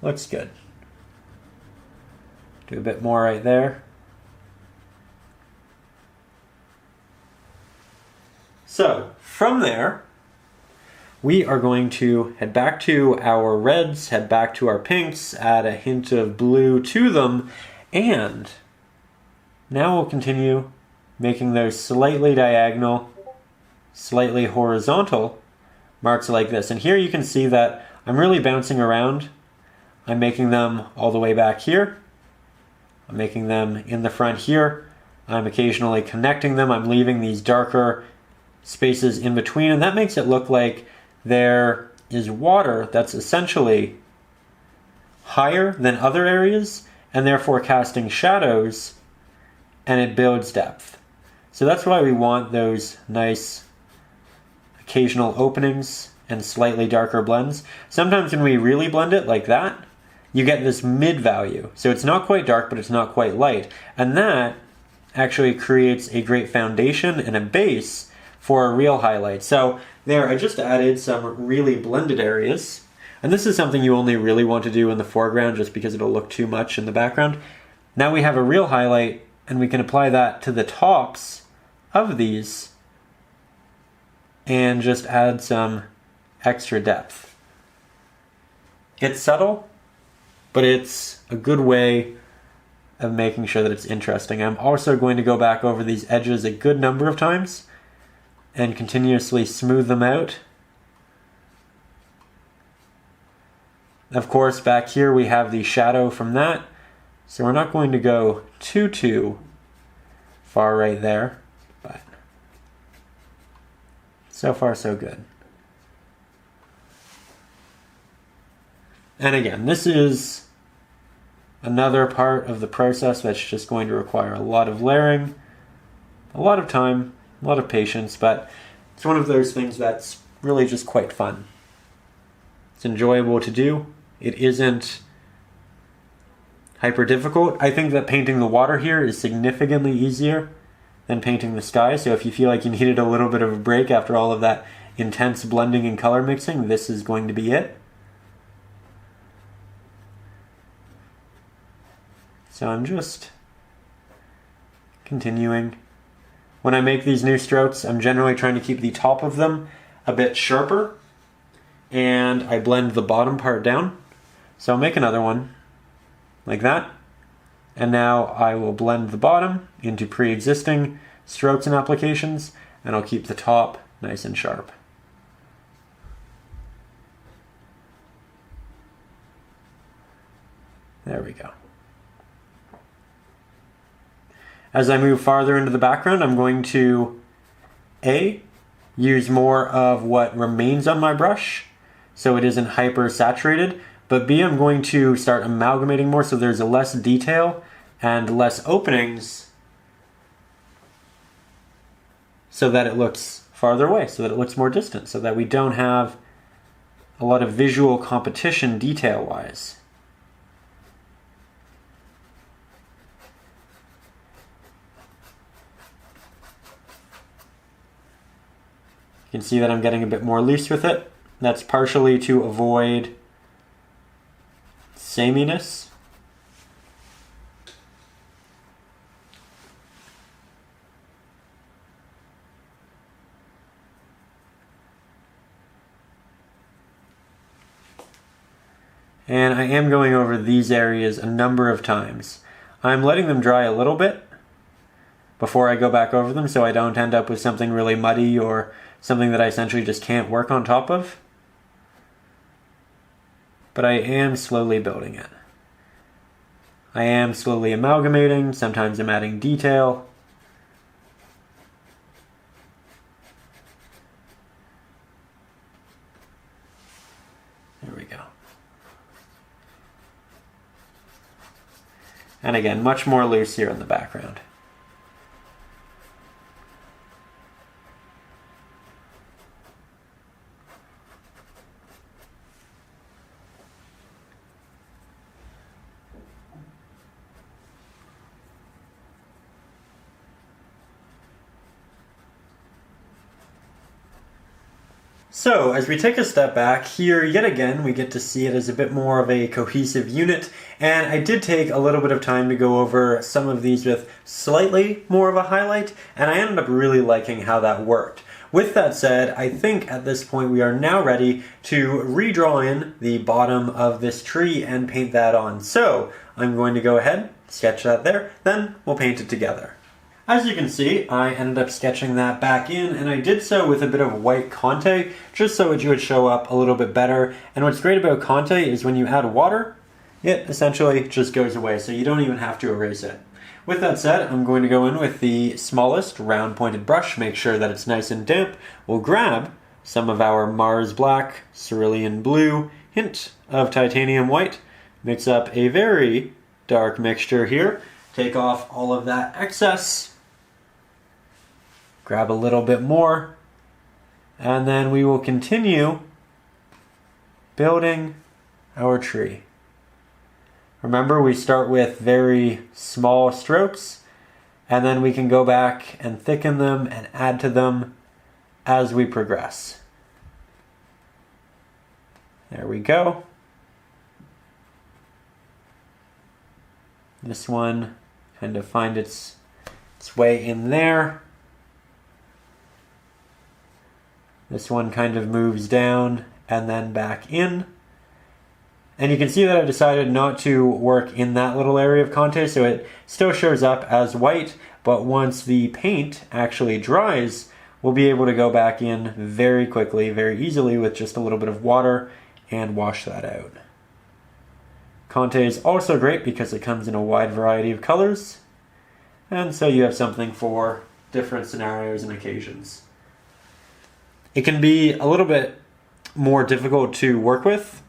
Looks good. Do a bit more right there. So, from there, we are going to head back to our reds, head back to our pinks, add a hint of blue to them, and now we'll continue making those slightly diagonal, slightly horizontal marks like this. And here you can see that I'm really bouncing around. I'm making them all the way back here. I'm making them in the front here. I'm occasionally connecting them. I'm leaving these darker spaces in between, and that makes it look like there is water that's essentially higher than other areas and therefore casting shadows, and it builds depth. So that's why we want those nice occasional openings and slightly darker blends. Sometimes when we really blend it like that, you get this mid value. So it's not quite dark, but it's not quite light. And that actually creates a great foundation and a base for a real highlight. So there, I just added some really blended areas. And this is something you only really want to do in the foreground just because it'll look too much in the background. Now we have a real highlight, and we can apply that to the tops of these and just add some extra depth. It's subtle, but it's a good way of making sure that it's interesting. I'm also going to go back over these edges a good number of times and continuously smooth them out. Of course, back here we have the shadow from that, so we're not going to go too far right there, but so far so good. And again, this is another part of the process that's just going to require a lot of layering, a lot of time, a lot of patience, but it's one of those things that's really just quite fun. It's enjoyable to do. It isn't hyper difficult. I think that painting the water here is significantly easier than painting the sky, so if you feel like you needed a little bit of a break after all of that intense blending and color mixing, this is going to be it. So I'm just continuing. When I make these new strokes, I'm generally trying to keep the top of them a bit sharper, and I blend the bottom part down. So I'll make another one like that, and now I will blend the bottom into pre-existing strokes and applications, and I'll keep the top nice and sharp. There we go. As I move farther into the background, I'm going to use more of what remains on my brush so it isn't hyper saturated, but B, I'm going to start amalgamating more so there's less detail and less openings so that it looks farther away, so that it looks more distant, so that we don't have a lot of visual competition detail-wise. You can see that I'm getting a bit more loose with it. That's partially to avoid sameness. And I am going over these areas a number of times. I'm letting them dry a little bit before I go back over them so I don't end up with something really muddy or something that I essentially just can't work on top of. But I am slowly building it. I am slowly amalgamating, sometimes I'm adding detail. There we go. And again, much more loose here in the background. So, as we take a step back, here yet again we get to see it as a bit more of a cohesive unit, and I did take a little bit of time to go over some of these with slightly more of a highlight, and I ended up really liking how that worked. With that said, I think at this point we are now ready to redraw in the bottom of this tree and paint that on. So, I'm going to go ahead, sketch that there, then we'll paint it together. As you can see, I ended up sketching that back in, and I did so with a bit of white Conte, just so it would show up a little bit better. And what's great about Conte is when you add water, it essentially just goes away, so you don't even have to erase it. With that said, I'm going to go in with the smallest round pointed brush, make sure that it's nice and damp. We'll grab some of our Mars Black, Cerulean Blue, hint of Titanium White, mix up a very dark mixture here, take off all of that excess, grab a little bit more, and then we will continue building our tree. Remember, we start with very small strokes, and then we can go back and thicken them and add to them as we progress. There we go. This one kind of find its way in there. This one kind of moves down and then back in. And you can see that I decided not to work in that little area of Conte, so it still shows up as white, but once the paint actually dries, we'll be able to go back in very quickly, very easily with just a little bit of water and wash that out. Conte is also great because it comes in a wide variety of colors, and so you have something for different scenarios and occasions. It can be a little bit more difficult to work with,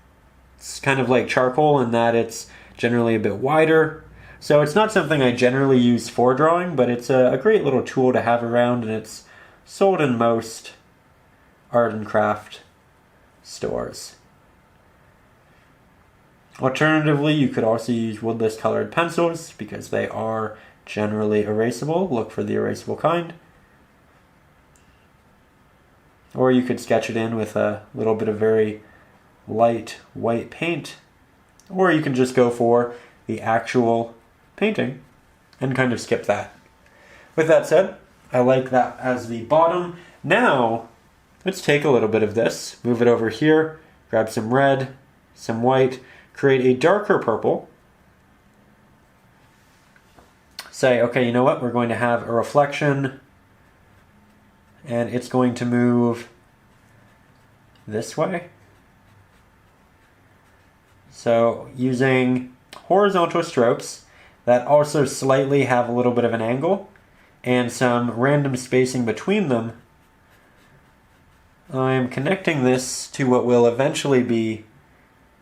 It's kind of like charcoal in that it's generally a bit wider. So it's not something I generally use for drawing, but it's a great little tool to have around, and it's sold in most art and craft stores. Alternatively, you could also use woodless colored pencils because they are generally erasable. Look for the erasable kind. Or you could sketch it in with a little bit of very light white paint. Or you can just go for the actual painting and kind of skip that. With that said, I like that as the bottom. Now, let's take a little bit of this, move it over here, grab some red, some white, create a darker purple. Say, okay, you know what? We're going to have a reflection, and it's going to move this way. So using horizontal strokes that also slightly have a little bit of an angle and some random spacing between them, I'm connecting this to what will eventually be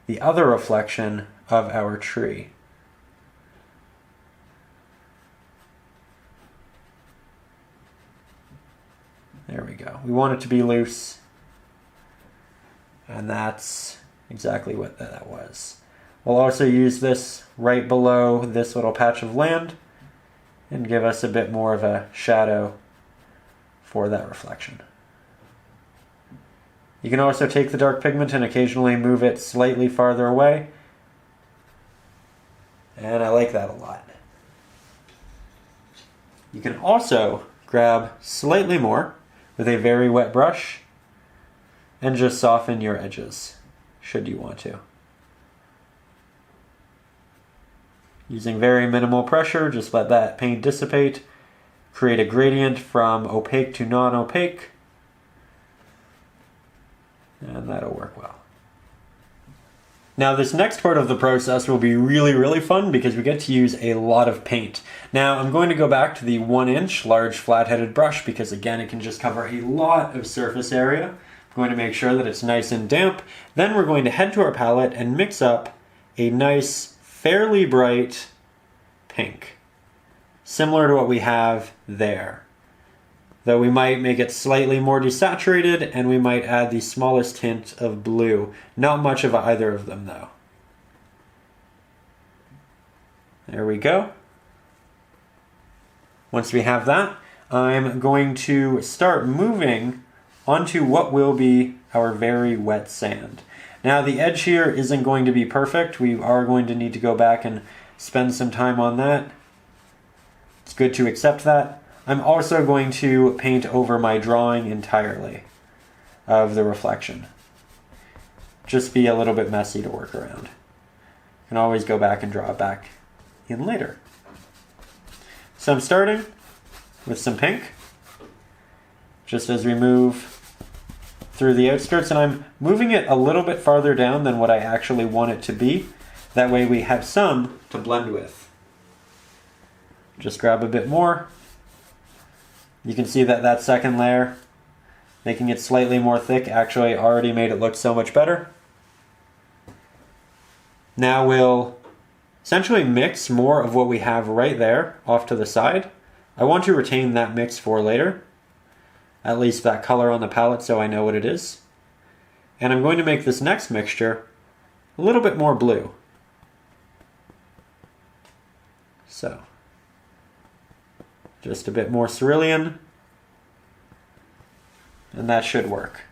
the other reflection of our tree. There we go. We want it to be loose, and that's exactly what that was. We'll also use this right below this little patch of land and give us a bit more of a shadow for that reflection. You can also take the dark pigment and occasionally move it slightly farther away, and I like that a lot. You can also grab slightly more with a very wet brush and just soften your edges, should you want to. Using very minimal pressure, just let that paint dissipate, create a gradient from opaque to non-opaque, and that'll work well. Now this next part of the process will be really fun because we get to use a lot of paint. Now I'm going to go back to the 1-inch large flat-headed brush because again it can just cover a lot of surface area. I'm going to make sure that it's nice and damp. Then we're going to head to our palette and mix up a nice, fairly bright pink, similar to what we have there. Though we might make it slightly more desaturated and we might add the smallest hint of blue. Not much of either of them though. There we go. Once we have that, I'm going to start moving onto what will be our very wet sand. Now the edge here isn't going to be perfect. We are going to need to go back and spend some time on that. It's good to accept that. I'm also going to paint over my drawing entirely of the reflection. Just be a little bit messy to work around. You can always go back and draw it back in later. So I'm starting with some pink, just as we move through the outskirts, and I'm moving it a little bit farther down than what I actually want it to be. That way we have some to blend with. Just grab a bit more. You can see that that second layer, making it slightly more thick, actually already made it look so much better. Now we'll essentially mix more of what we have right there off to the side. I want to retain that mix for later, at least that color on the palette so I know what it is. And I'm going to make this next mixture a little bit more blue. So, just a bit more cerulean, and that should work.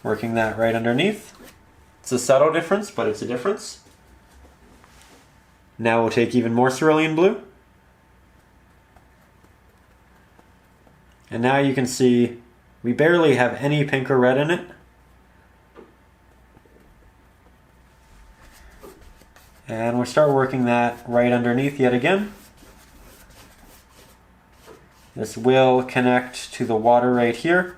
Working that right underneath. It's a subtle difference, but it's a difference. Now we'll take even more cerulean blue. And now you can see we barely have any pink or red in it. And we'll start working that right underneath yet again. This will connect to the water right here.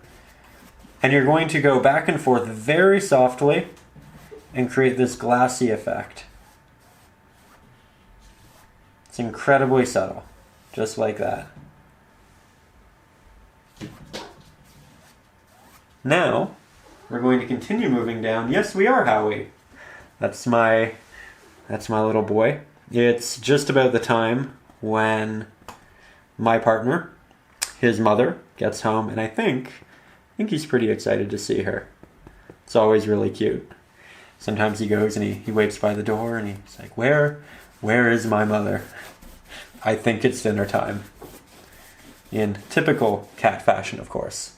And you're going to go back and forth very softly and create this glassy effect. It's incredibly subtle, just like that. Now, we're going to continue moving down. Yes, we are, Howie. That's my little boy. It's just about the time when my partner, his mother, gets home, and I think he's pretty excited to see her. It's always really cute. Sometimes he goes and he waits by the door and he's like, where is my mother? I think it's dinner time. In typical cat fashion, of course.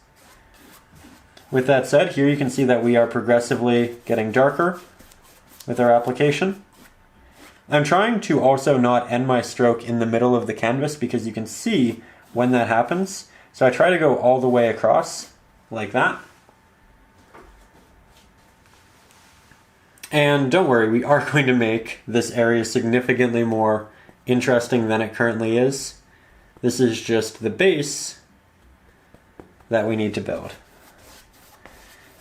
With that said, here you can see that we are progressively getting darker with our application. I'm trying to also not end my stroke in the middle of the canvas because you can see when that happens. So I try to go all the way across like that. And don't worry, we are going to make this area significantly more interesting than it currently is. This is just the base that we need to build.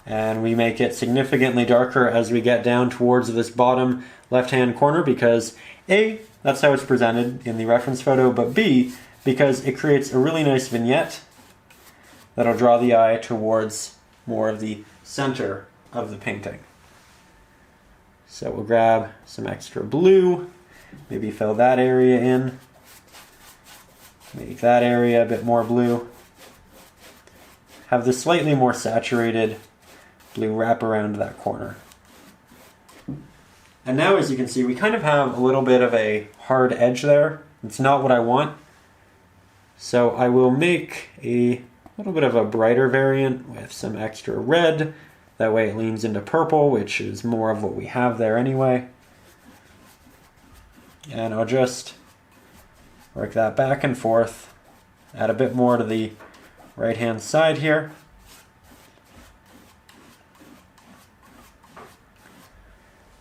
And we make it significantly darker as we get down towards this bottom left-hand corner because A, that's how it's presented in the reference photo, but B, because it creates a really nice vignette that'll draw the eye towards more of the center of the painting. So we'll grab some extra blue, maybe fill that area in, make that area a bit more blue, have the slightly more saturated blue wrap around that corner. And now, as you can see, we kind of have a little bit of a hard edge there. It's not what I want. So I will make a little bit of a brighter variant with some extra red. That way it leans into purple, which is more of what we have there anyway. And I'll just work that back and forth, add a bit more to the right-hand side here.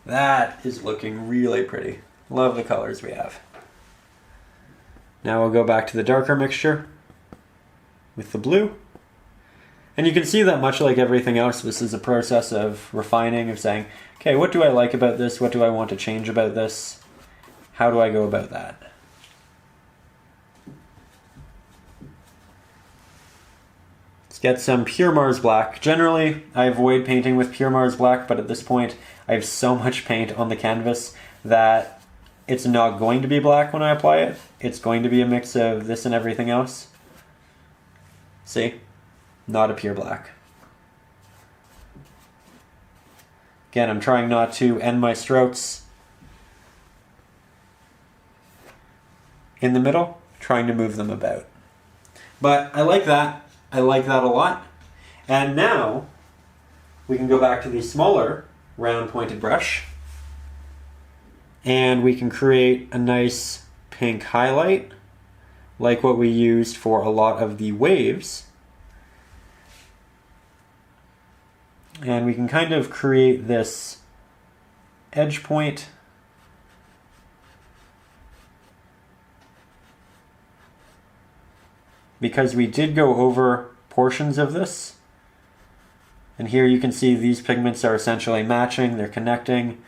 That is looking really pretty. Love the colors we have. Now we'll go back to the darker mixture with the blue. And you can see that much like everything else, this is a process of refining, of saying, okay, what do I like about this? What do I want to change about this? How do I go about that? Let's get some pure Mars Black. Generally, I avoid painting with pure Mars Black, but at this point, I have so much paint on the canvas that it's not going to be black when I apply it. It's going to be a mix of this and everything else. See? Not a pure black. Again, I'm trying not to end my strokes in the middle, trying to move them about. But I like that. I like that a lot. And now we can go back to the smaller round pointed brush and we can create a nice pink highlight like what we used for a lot of the waves. And we can kind of create this edge point because we did go over portions of this. And here you can see these pigments are essentially matching, they're connecting,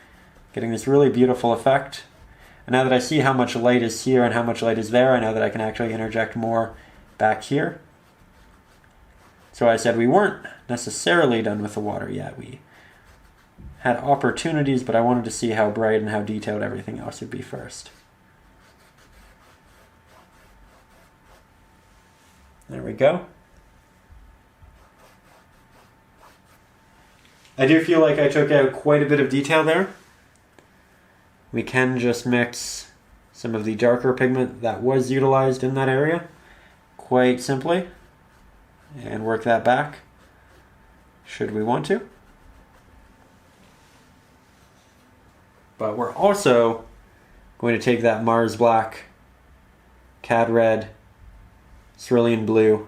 getting this really beautiful effect. And now that I see how much light is here and how much light is there, I know that I can actually interject more back here. So I said we weren't necessarily done with the water yet. We had opportunities, but I wanted to see how bright and how detailed everything else would be first. There we go. I do feel like I took out quite a bit of detail there. We can just mix some of the darker pigment that was utilized in that area quite simply and work that back should we want to. But we're also going to take that Mars Black, Cad Red, Cerulean Blue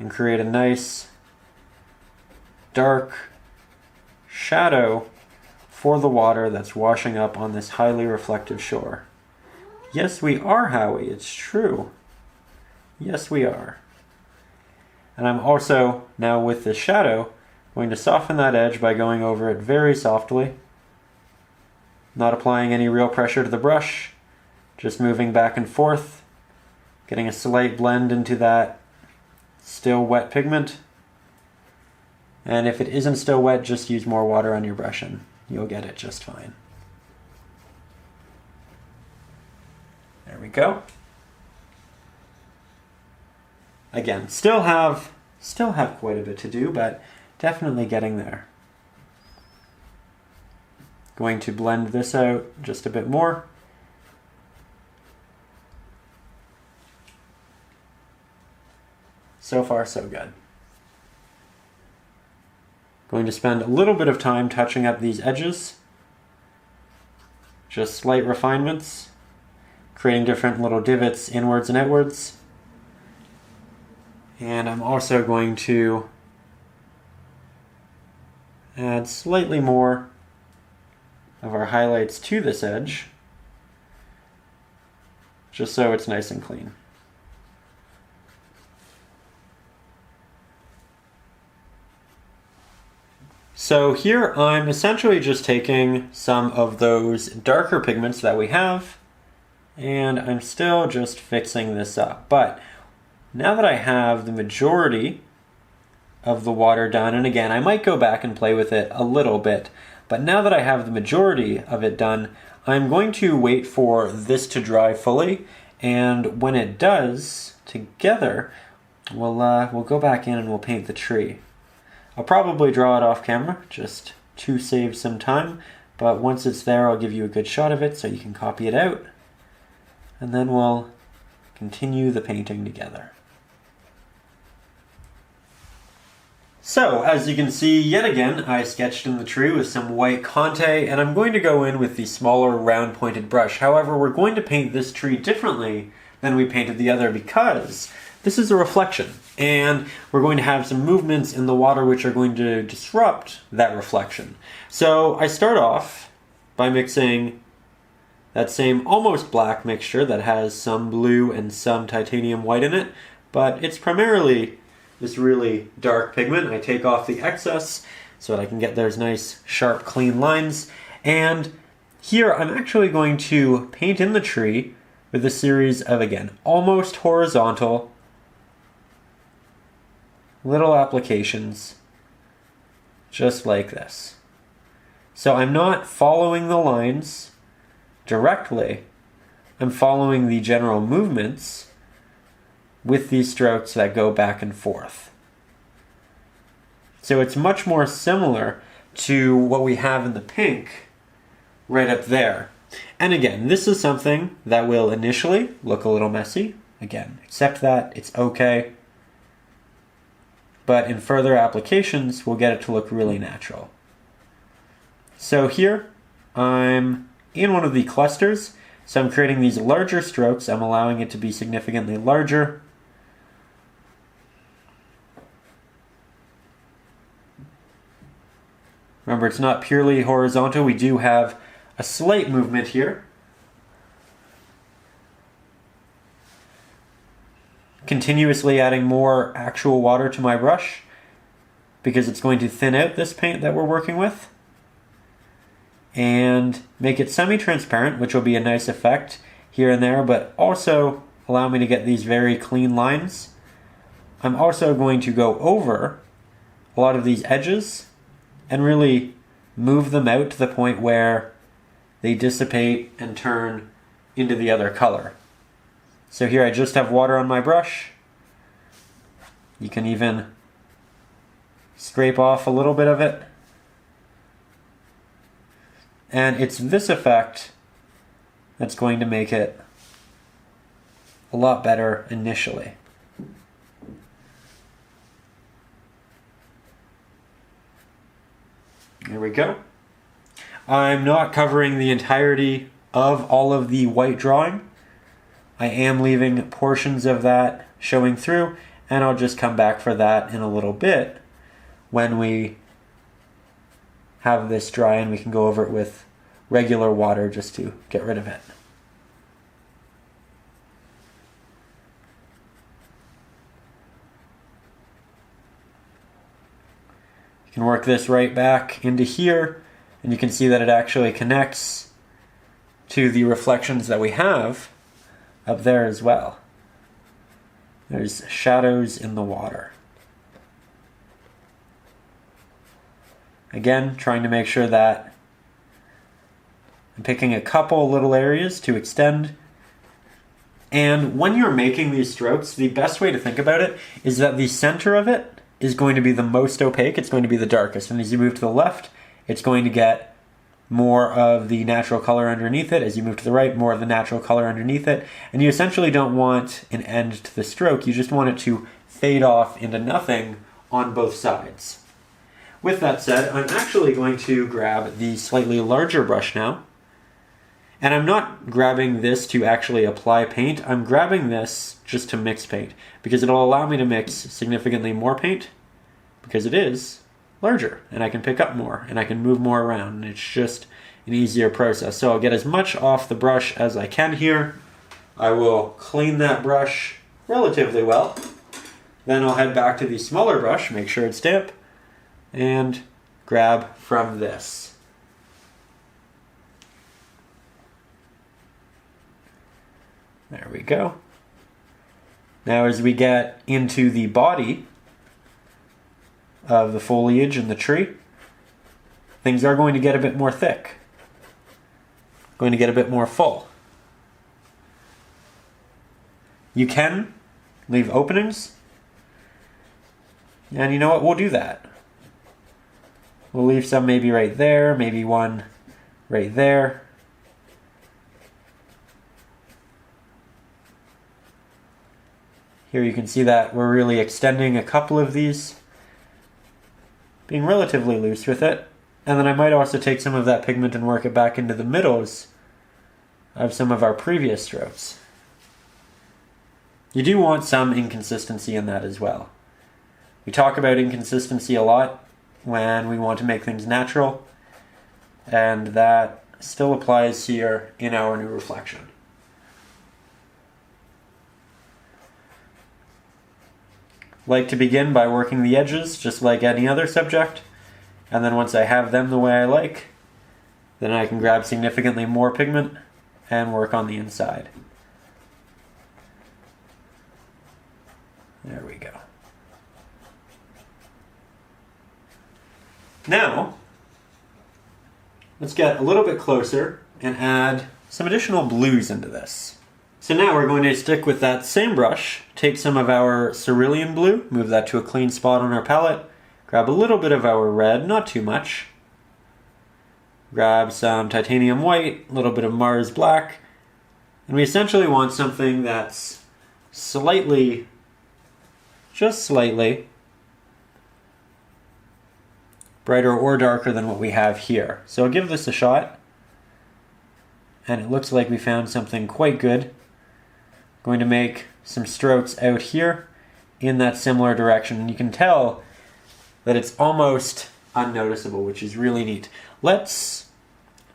and create a nice dark shadow for the water that's washing up on this highly reflective shore. Yes, we are, Howie. It's true. Yes, we are. And I'm also, now with this shadow, going to soften that edge by going over it very softly. Not applying any real pressure to the brush, just moving back and forth, getting a slight blend into that still wet pigment. And if it isn't still wet, just use more water on your brush and you'll get it just fine. There we go. Again, still have quite a bit to do, but definitely getting there. Going to blend this out just a bit more. So far, so good. Going to spend a little bit of time touching up these edges. Just slight refinements, creating different little divots inwards and outwards. And I'm also going to add slightly more of our highlights to this edge, just so it's nice and clean. So here I'm essentially just taking some of those darker pigments that we have, and I'm still just fixing this up. But now that I have the majority of the water done, and again, I might go back and play with it a little bit, but now that I have the majority of it done, I'm going to wait for this to dry fully, and when it does, together, we'll go back in and we'll paint the tree. I'll probably draw it off camera, just to save some time, but once it's there, I'll give you a good shot of it so you can copy it out, and then we'll continue the painting together. So, as you can see, yet again, I sketched in the tree with some white Conte, and I'm going to go in with the smaller round pointed brush. However, we're going to paint this tree differently than we painted the other because this is a reflection, and we're going to have some movements in the water which are going to disrupt that reflection. So I start off by mixing that same almost black mixture that has some blue and some titanium white in it, but it's primarily this really dark pigment. I take off the excess so that I can get those nice, sharp, clean lines. And here I'm actually going to paint in the tree with a series of, again, almost horizontal little applications, just like this. So I'm not following the lines directly, I'm following the general movements with these strokes that go back and forth. So it's much more similar to what we have in the pink right up there. And again, this is something that will initially look a little messy. Again, accept that, it's okay. But in further applications, we'll get it to look really natural. So here, I'm in one of the clusters, so I'm creating these larger strokes. I'm allowing it to be significantly larger. Remember, it's not purely horizontal. We do have a slight movement here. Continuously adding more actual water to my brush because it's going to thin out this paint that we're working with and make it semi-transparent, which will be a nice effect here and there, but also allow me to get these very clean lines. I'm also going to go over a lot of these edges and really move them out to the point where they dissipate and turn into the other color. So here I just have water on my brush. You can even scrape off a little bit of it. And it's this effect that's going to make it a lot better initially. There we go. I'm not covering the entirety of all of the white drawing. I am leaving portions of that showing through, and I'll just come back for that in a little bit when we have this dry and we can go over it with regular water just to get rid of it. You can work this right back into here, and you can see that it actually connects to the reflections that we have up there as well. There's shadows in the water. Again, trying to make sure that I'm picking a couple little areas to extend. And when you're making these strokes, the best way to think about it is that the center of it is going to be the most opaque. It's going to be the darkest. And as you move to the left, it's going to get more of the natural color underneath it. As you move to the right, more of the natural color underneath it. And you essentially don't want an end to the stroke. You just want it to fade off into nothing on both sides. With that said, I'm actually going to grab the slightly larger brush now. And I'm not grabbing this to actually apply paint. I'm grabbing this just to mix paint because it'll allow me to mix significantly more paint because it is larger and I can pick up more and I can move more around and it's just an easier process. So I'll get as much off the brush as I can here. I will clean that brush relatively well. Then I'll head back to the smaller brush, make sure it's damp, and grab from this. There we go. Now as we get into the body of the foliage and the tree, things are going to get a bit more thick. Going to get a bit more full. You can leave openings. And you know what? We'll do that. We'll leave some maybe right there, maybe one right there. Here you can see that we're really extending a couple of these, being relatively loose with it. And then I might also take some of that pigment and work it back into the middles of some of our previous strokes. You do want some inconsistency in that as well. We talk about inconsistency a lot when we want to make things natural, and that still applies here in our new reflection. Like to begin by working the edges just like any other subject, and then once I have them the way I like, then I can grab significantly more pigment and work on the inside. There we go. Now, let's get a little bit closer and add some additional blues into this. So now we're going to stick with that same brush, take some of our Cerulean blue, move that to a clean spot on our palette, grab a little bit of our red, not too much, grab some titanium white, a little bit of Mars black, and we essentially want something that's slightly, just slightly, brighter or darker than what we have here. So I'll give this a shot, and it looks like we found something quite good. Going to make some strokes out here in that similar direction, and you can tell that it's almost unnoticeable, which is really neat. Let's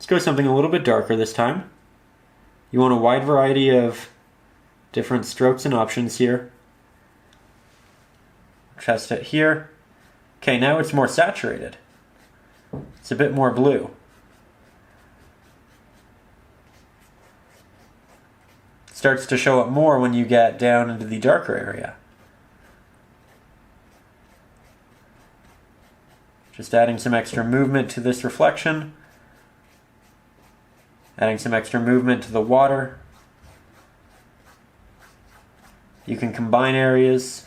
go something a little bit darker this time. You want a wide variety of different strokes and options here. Test it here. Okay, now it's more saturated. It's a bit more blue. Starts to show up more when you get down into the darker area. Just adding some extra movement to this reflection. Adding some extra movement to the water. You can combine areas.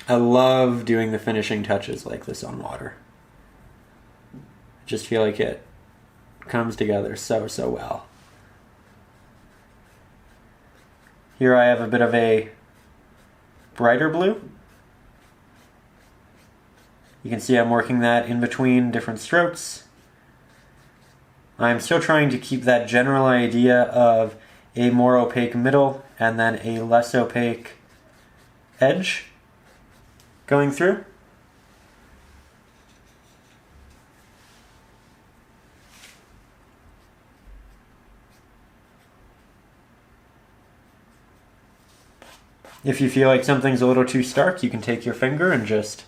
I love doing the finishing touches like this on water. I just feel like it comes together so well. Here I have a bit of a brighter blue. You can see I'm working that in between different strokes. I'm still trying to keep that general idea of a more opaque middle and then a less opaque edge going through. If you feel like something's a little too stark, you can take your finger and just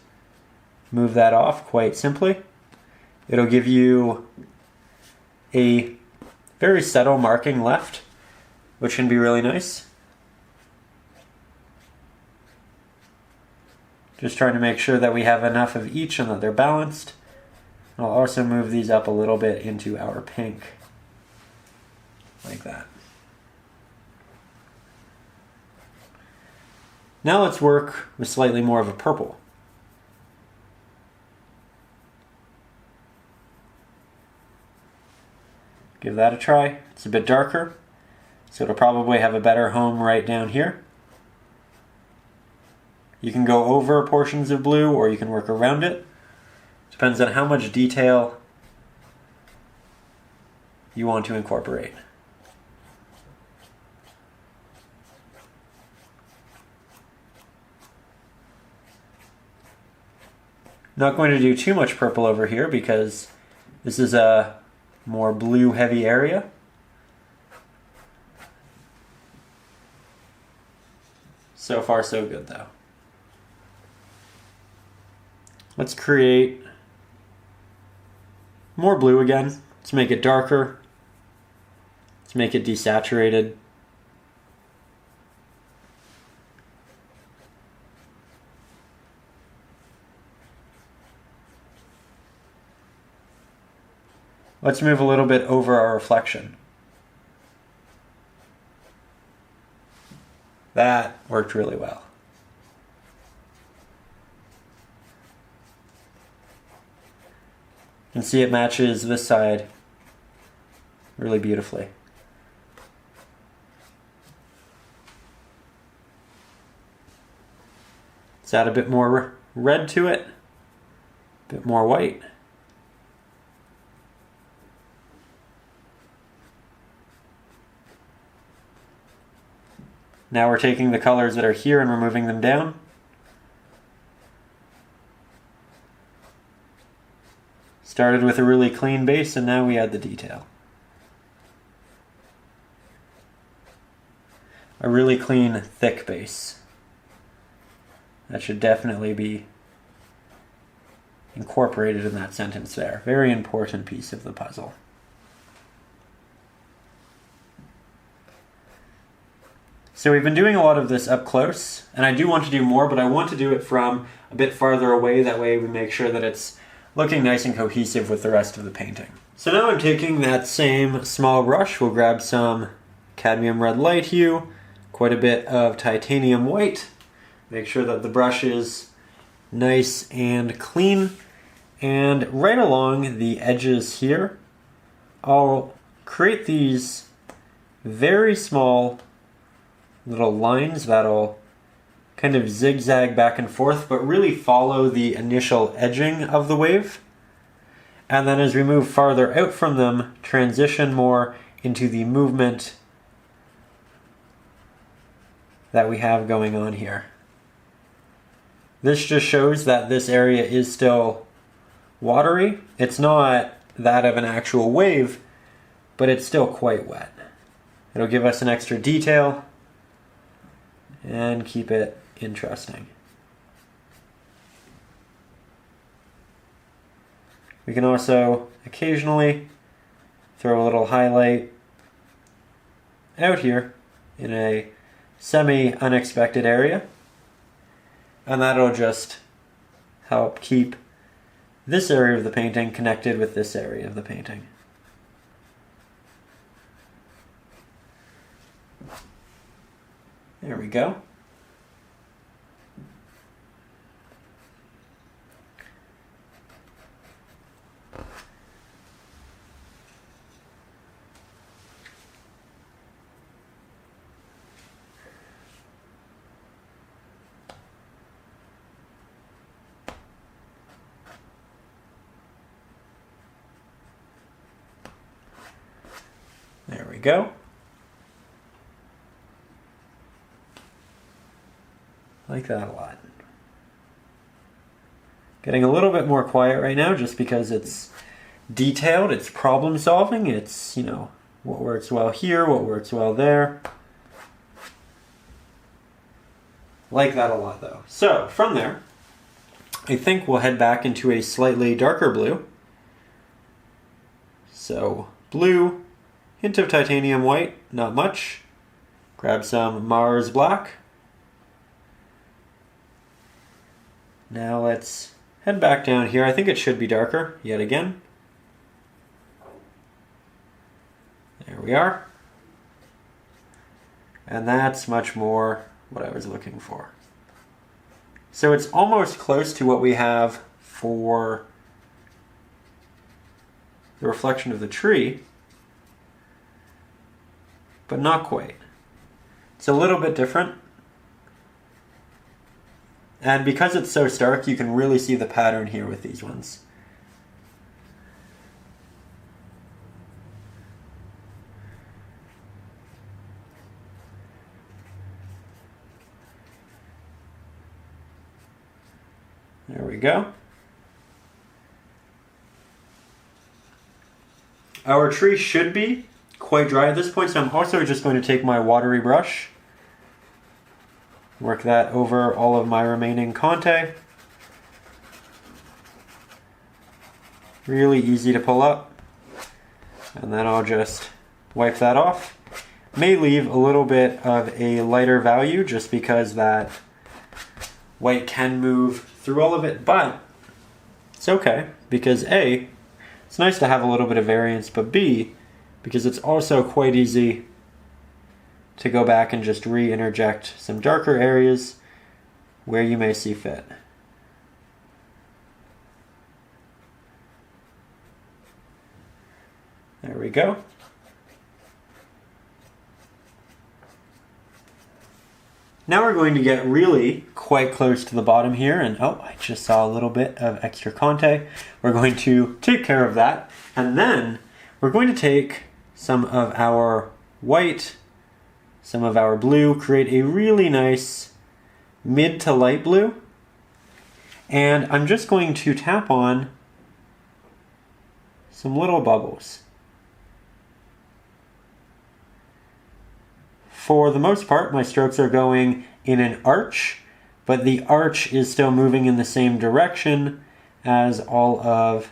move that off quite simply. It'll give you a very subtle marking left, which can be really nice. Just trying to make sure that we have enough of each and that they're balanced. I'll also move these up a little bit into our pink, like that. Now let's work with slightly more of a purple. Give that a try. It's a bit darker, so it'll probably have a better home right down here. You can go over portions of blue or you can work around it. Depends on how much detail you want to incorporate. Not going to do too much purple over here because this is a more blue heavy area. So far so good though. Let's create more blue again. Let's make it darker. Let's make it desaturated. Let's move a little bit over our reflection. That worked really well. You can see it matches this side really beautifully. Let's add a bit more red to it, a bit more white. Now we're taking the colors that are here and we're moving them down. Started with a really clean base and now we add the detail. A really clean, thick base. That should definitely be incorporated in that sentence there. Very important piece of the puzzle. So we've been doing a lot of this up close, and I do want to do more, but I want to do it from a bit farther away. That way we make sure that it's looking nice and cohesive with the rest of the painting. So now I'm taking that same small brush. We'll grab some cadmium red light hue, quite a bit of titanium white. Make sure that the brush is nice and clean. And right along the edges here, I'll create these very small little lines that'll kind of zigzag back and forth, but really follow the initial edging of the wave. And then as we move farther out from them, transition more into the movement that we have going on here. This just shows that this area is still watery. It's not that of an actual wave, but it's still quite wet. It'll give us an extra detail and keep it interesting. We can also occasionally throw a little highlight out here in a semi-unexpected area, and that'll just help keep this area of the painting connected with this area of the painting. There we go. There we go. Like that a lot. Getting a little bit more quiet right now just because it's detailed, it's problem solving, it's, you know, what works well here, what works well there. Like that a lot though. So from there, I think we'll head back into a slightly darker blue. So blue, hint of titanium white, not much. Grab some Mars black. Now let's head back down here. I think it should be darker yet again. There we are. And that's much more what I was looking for. So it's almost close to what we have for the reflection of the tree, but not quite. It's a little bit different. And because it's so stark, you can really see the pattern here with these ones. There we go. Our tree should be quite dry at this point, so I'm also just going to take my watery brush, work that over all of my remaining Conte. Really easy to pull up. And then I'll just wipe that off. May leave a little bit of a lighter value just because that white can move through all of it, but it's okay because A, it's nice to have a little bit of variance, but B, because it's also quite easy to go back and just re-interject some darker areas where you may see fit. There we go. Now we're going to get really quite close to the bottom here, and oh, I just saw a little bit of extra Conte. We're going to take care of that, and then we're going to take some of our white, some of our blue, create a really nice mid to light blue, and I'm just going to tap on some little bubbles. For the most part, my strokes are going in an arch, but the arch is still moving in the same direction as all of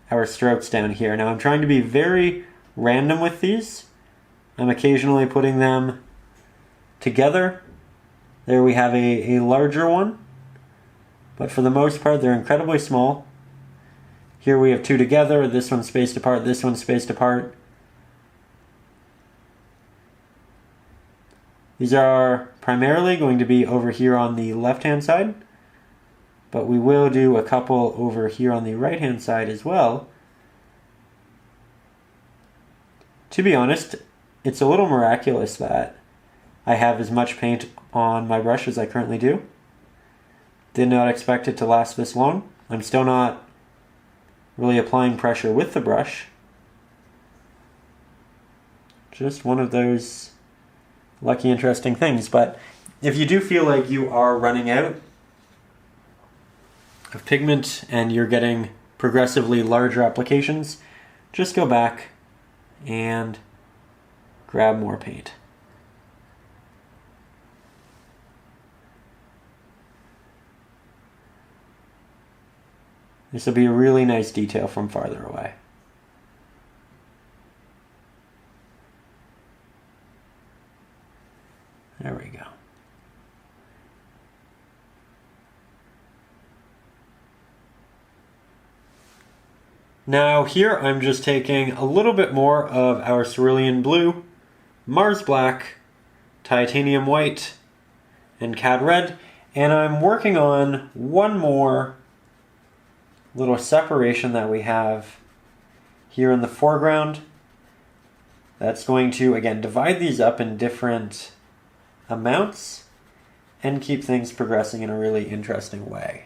our strokes down here. Now I'm trying to be very random with these. I'm occasionally putting them together. There we have a larger one, but for the most part they're incredibly small. Here we have two together, this one's spaced apart, this one's spaced apart. These are primarily going to be over here on the left-hand side, but we will do a couple over here on the right-hand side as well. To be honest, it's a little miraculous that I have as much paint on my brush as I currently do. Did not expect it to last this long. I'm still not really applying pressure with the brush. Just one of those lucky, interesting things. But if you do feel like you are running out of pigment and you're getting progressively larger applications, just go back and grab more paint. This will be a really nice detail from farther away. There we go. Now here I'm just taking a little bit more of our Cerulean blue, Mars black, titanium white, and cad red, and I'm working on one more little separation that we have here in the foreground. That's going to, again, divide these up in different amounts and keep things progressing in a really interesting way.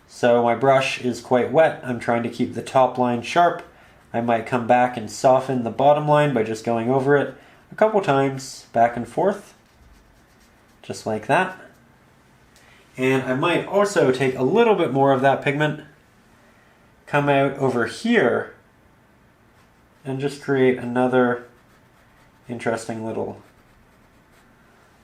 So my brush is quite wet. I'm trying to keep the top line sharp. I might come back and soften the bottom line by just going over it a couple times back and forth, just like that. And I might also take a little bit more of that pigment, come out over here, and just create another interesting little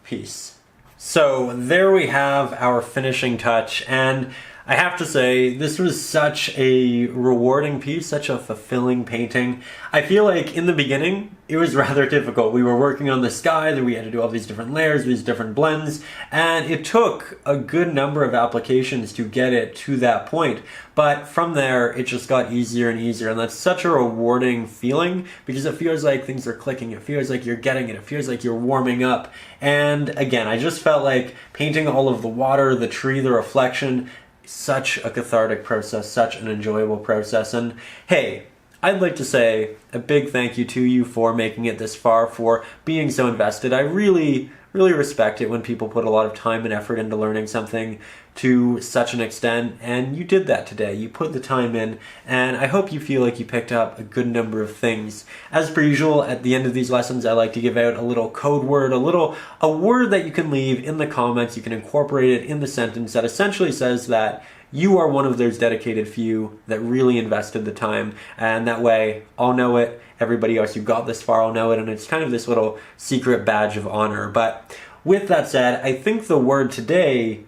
piece. So there we have our finishing touch, and I have to say, this was such a rewarding piece, such a fulfilling painting. I feel like in the beginning, it was rather difficult. We were working on the sky, then we had to do all these different layers, these different blends, and it took a good number of applications to get it to that point. But from there, it just got easier and easier, and that's such a rewarding feeling because it feels like things are clicking, it feels like you're getting it, it feels like you're warming up. And again, I just felt like painting all of the water, the tree, the reflection, such a cathartic process, such an enjoyable process. And hey, I'd like to say a big thank you to you for making it this far, for being so invested. I really respect it when people put a lot of time and effort into learning something to such an extent, and you did that today. You put the time in, and I hope you feel like you picked up a good number of things. As per usual, at the end of these lessons, I like to give out a little code word, a word that you can leave in the comments. You can incorporate it in the sentence that essentially says that you are one of those dedicated few that really invested the time, and that way I'll know it, everybody else who got this far will know it, and it's kind of this little secret badge of honor. But with that said, I think the word today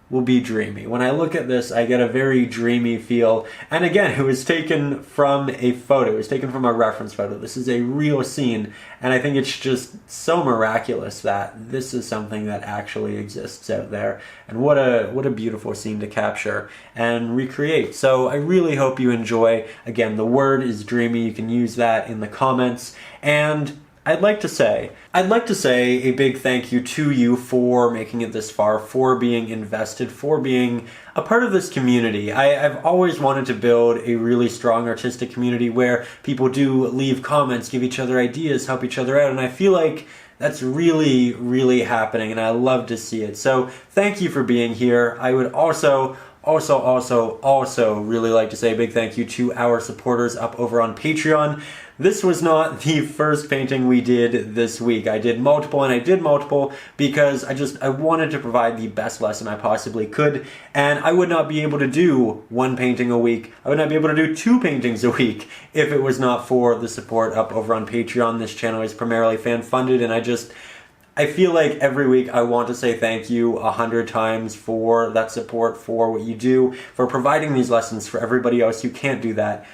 will be dreamy. When I look at this, I get a very dreamy feel. And again, it was taken from a photo. It was taken from a reference photo. This is a real scene. And I think it's just so miraculous that this is something that actually exists out there. And what a beautiful scene to capture and recreate. So I really hope you enjoy. Again, the word is dreamy. You can use that in the comments. And I'd like to say a big thank you to you for making it this far, for being invested, for being a part of this community. I've always wanted to build a really strong artistic community where people do leave comments, give each other ideas, help each other out, and I feel like that's really happening, and I love to see it. So thank you for being here. I would also really like to say a big thank you to our supporters up over on Patreon. This was not the first painting we did this week. I did multiple because I wanted to provide the best lesson I possibly could, and I would not be able to do one painting a week. I would not be able to do 2 paintings a week if it was not for the support up over on Patreon. This channel is primarily fan funded, and I feel like every week I want to say thank you 100 times for that support, for what you do, for providing these lessons for everybody else who can't do that.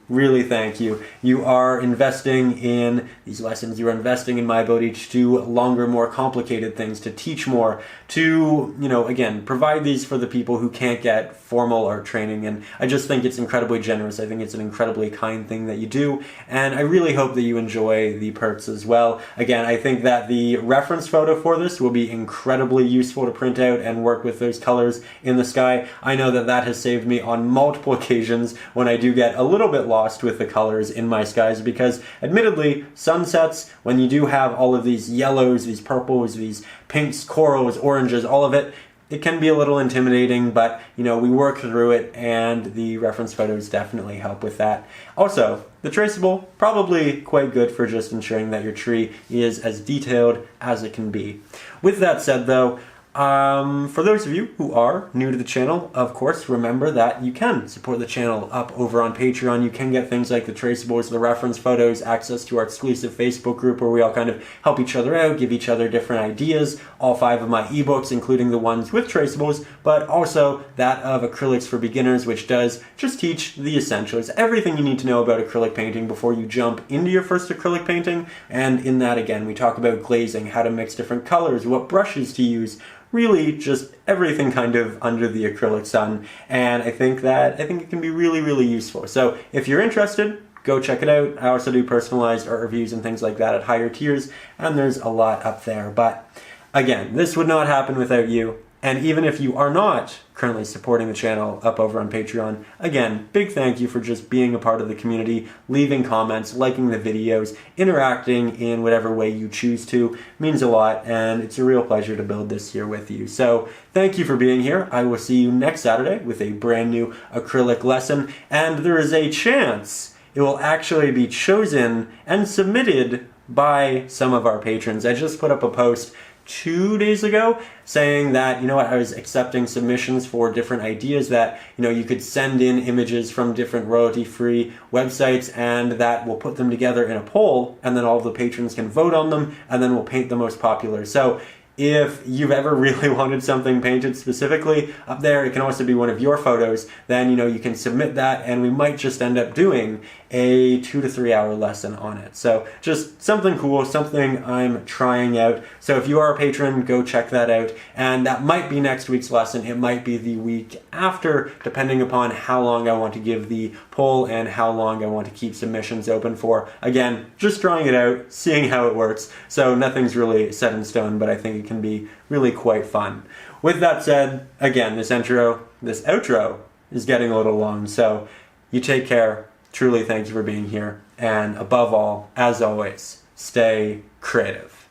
Really thank you. You are investing in these lessons. You are investing in my ability to do longer, more complicated things, to teach more, to, again, provide these for the people who can't get formal art training. And I just think it's incredibly generous. I think it's an incredibly kind thing that you do. And I really hope that you enjoy the perks as well. Again, I think that the reference photo for this will be incredibly useful to print out and work with those colors in the sky. I know that has saved me on multiple occasions when I do get a little bit lost with the colors in my skies, because admittedly, sunsets, when you do have all of these yellows, these purples, these pinks, corals, oranges, all of it, it can be a little intimidating, but we work through it, and the reference photos definitely help with that. Also, the traceable, probably quite good for just ensuring that your tree is as detailed as it can be. With that said though, for those of you who are new to the channel, of course, remember that you can support the channel up over on Patreon. You can get things like the traceables, the reference photos, access to our exclusive Facebook group where we all kind of help each other out, give each other different ideas, all 5 of my ebooks, including the ones with traceables, but also that of Acrylics for Beginners, which does just teach the essentials, everything you need to know about acrylic painting before you jump into your first acrylic painting. And in that, again, we talk about glazing, how to mix different colors, what brushes to use, really just everything kind of under the acrylic sun. And I think it can be really useful. So if you're interested, go check it out. I also do personalized art reviews and things like that at higher tiers, and there's a lot up there. But again, this would not happen without you. And even if you are not currently supporting the channel up over on Patreon, again, big thank you for just being a part of the community, leaving comments, liking the videos, interacting in whatever way you choose to. It means a lot, and it's a real pleasure to build this here with you. So thank you for being here. I will see you next Saturday with a brand new acrylic lesson, and there is a chance it will actually be chosen and submitted by some of our patrons. I just put up a post 2 days ago saying that, I was accepting submissions for different ideas that, you could send in images from different royalty-free websites, and that we'll put them together in a poll, and then all of the patrons can vote on them, and then we'll paint the most popular. So If you've ever really wanted something painted specifically up there, it can also be one of your photos, then you can submit that and we might just end up doing a 2 to 3 hour lesson on it. So just something cool, something I'm trying out. So if you are a patron, go check that out. And that might be next week's lesson. It might be the week after, depending upon how long I want to give the poll and how long I want to keep submissions open for. Again, just trying it out, seeing how it works. So nothing's really set in stone, but I think it can be really quite fun. With that said, again, this outro is getting a little long. So you take care. Truly, thank you for being here. And above all, as always, stay creative.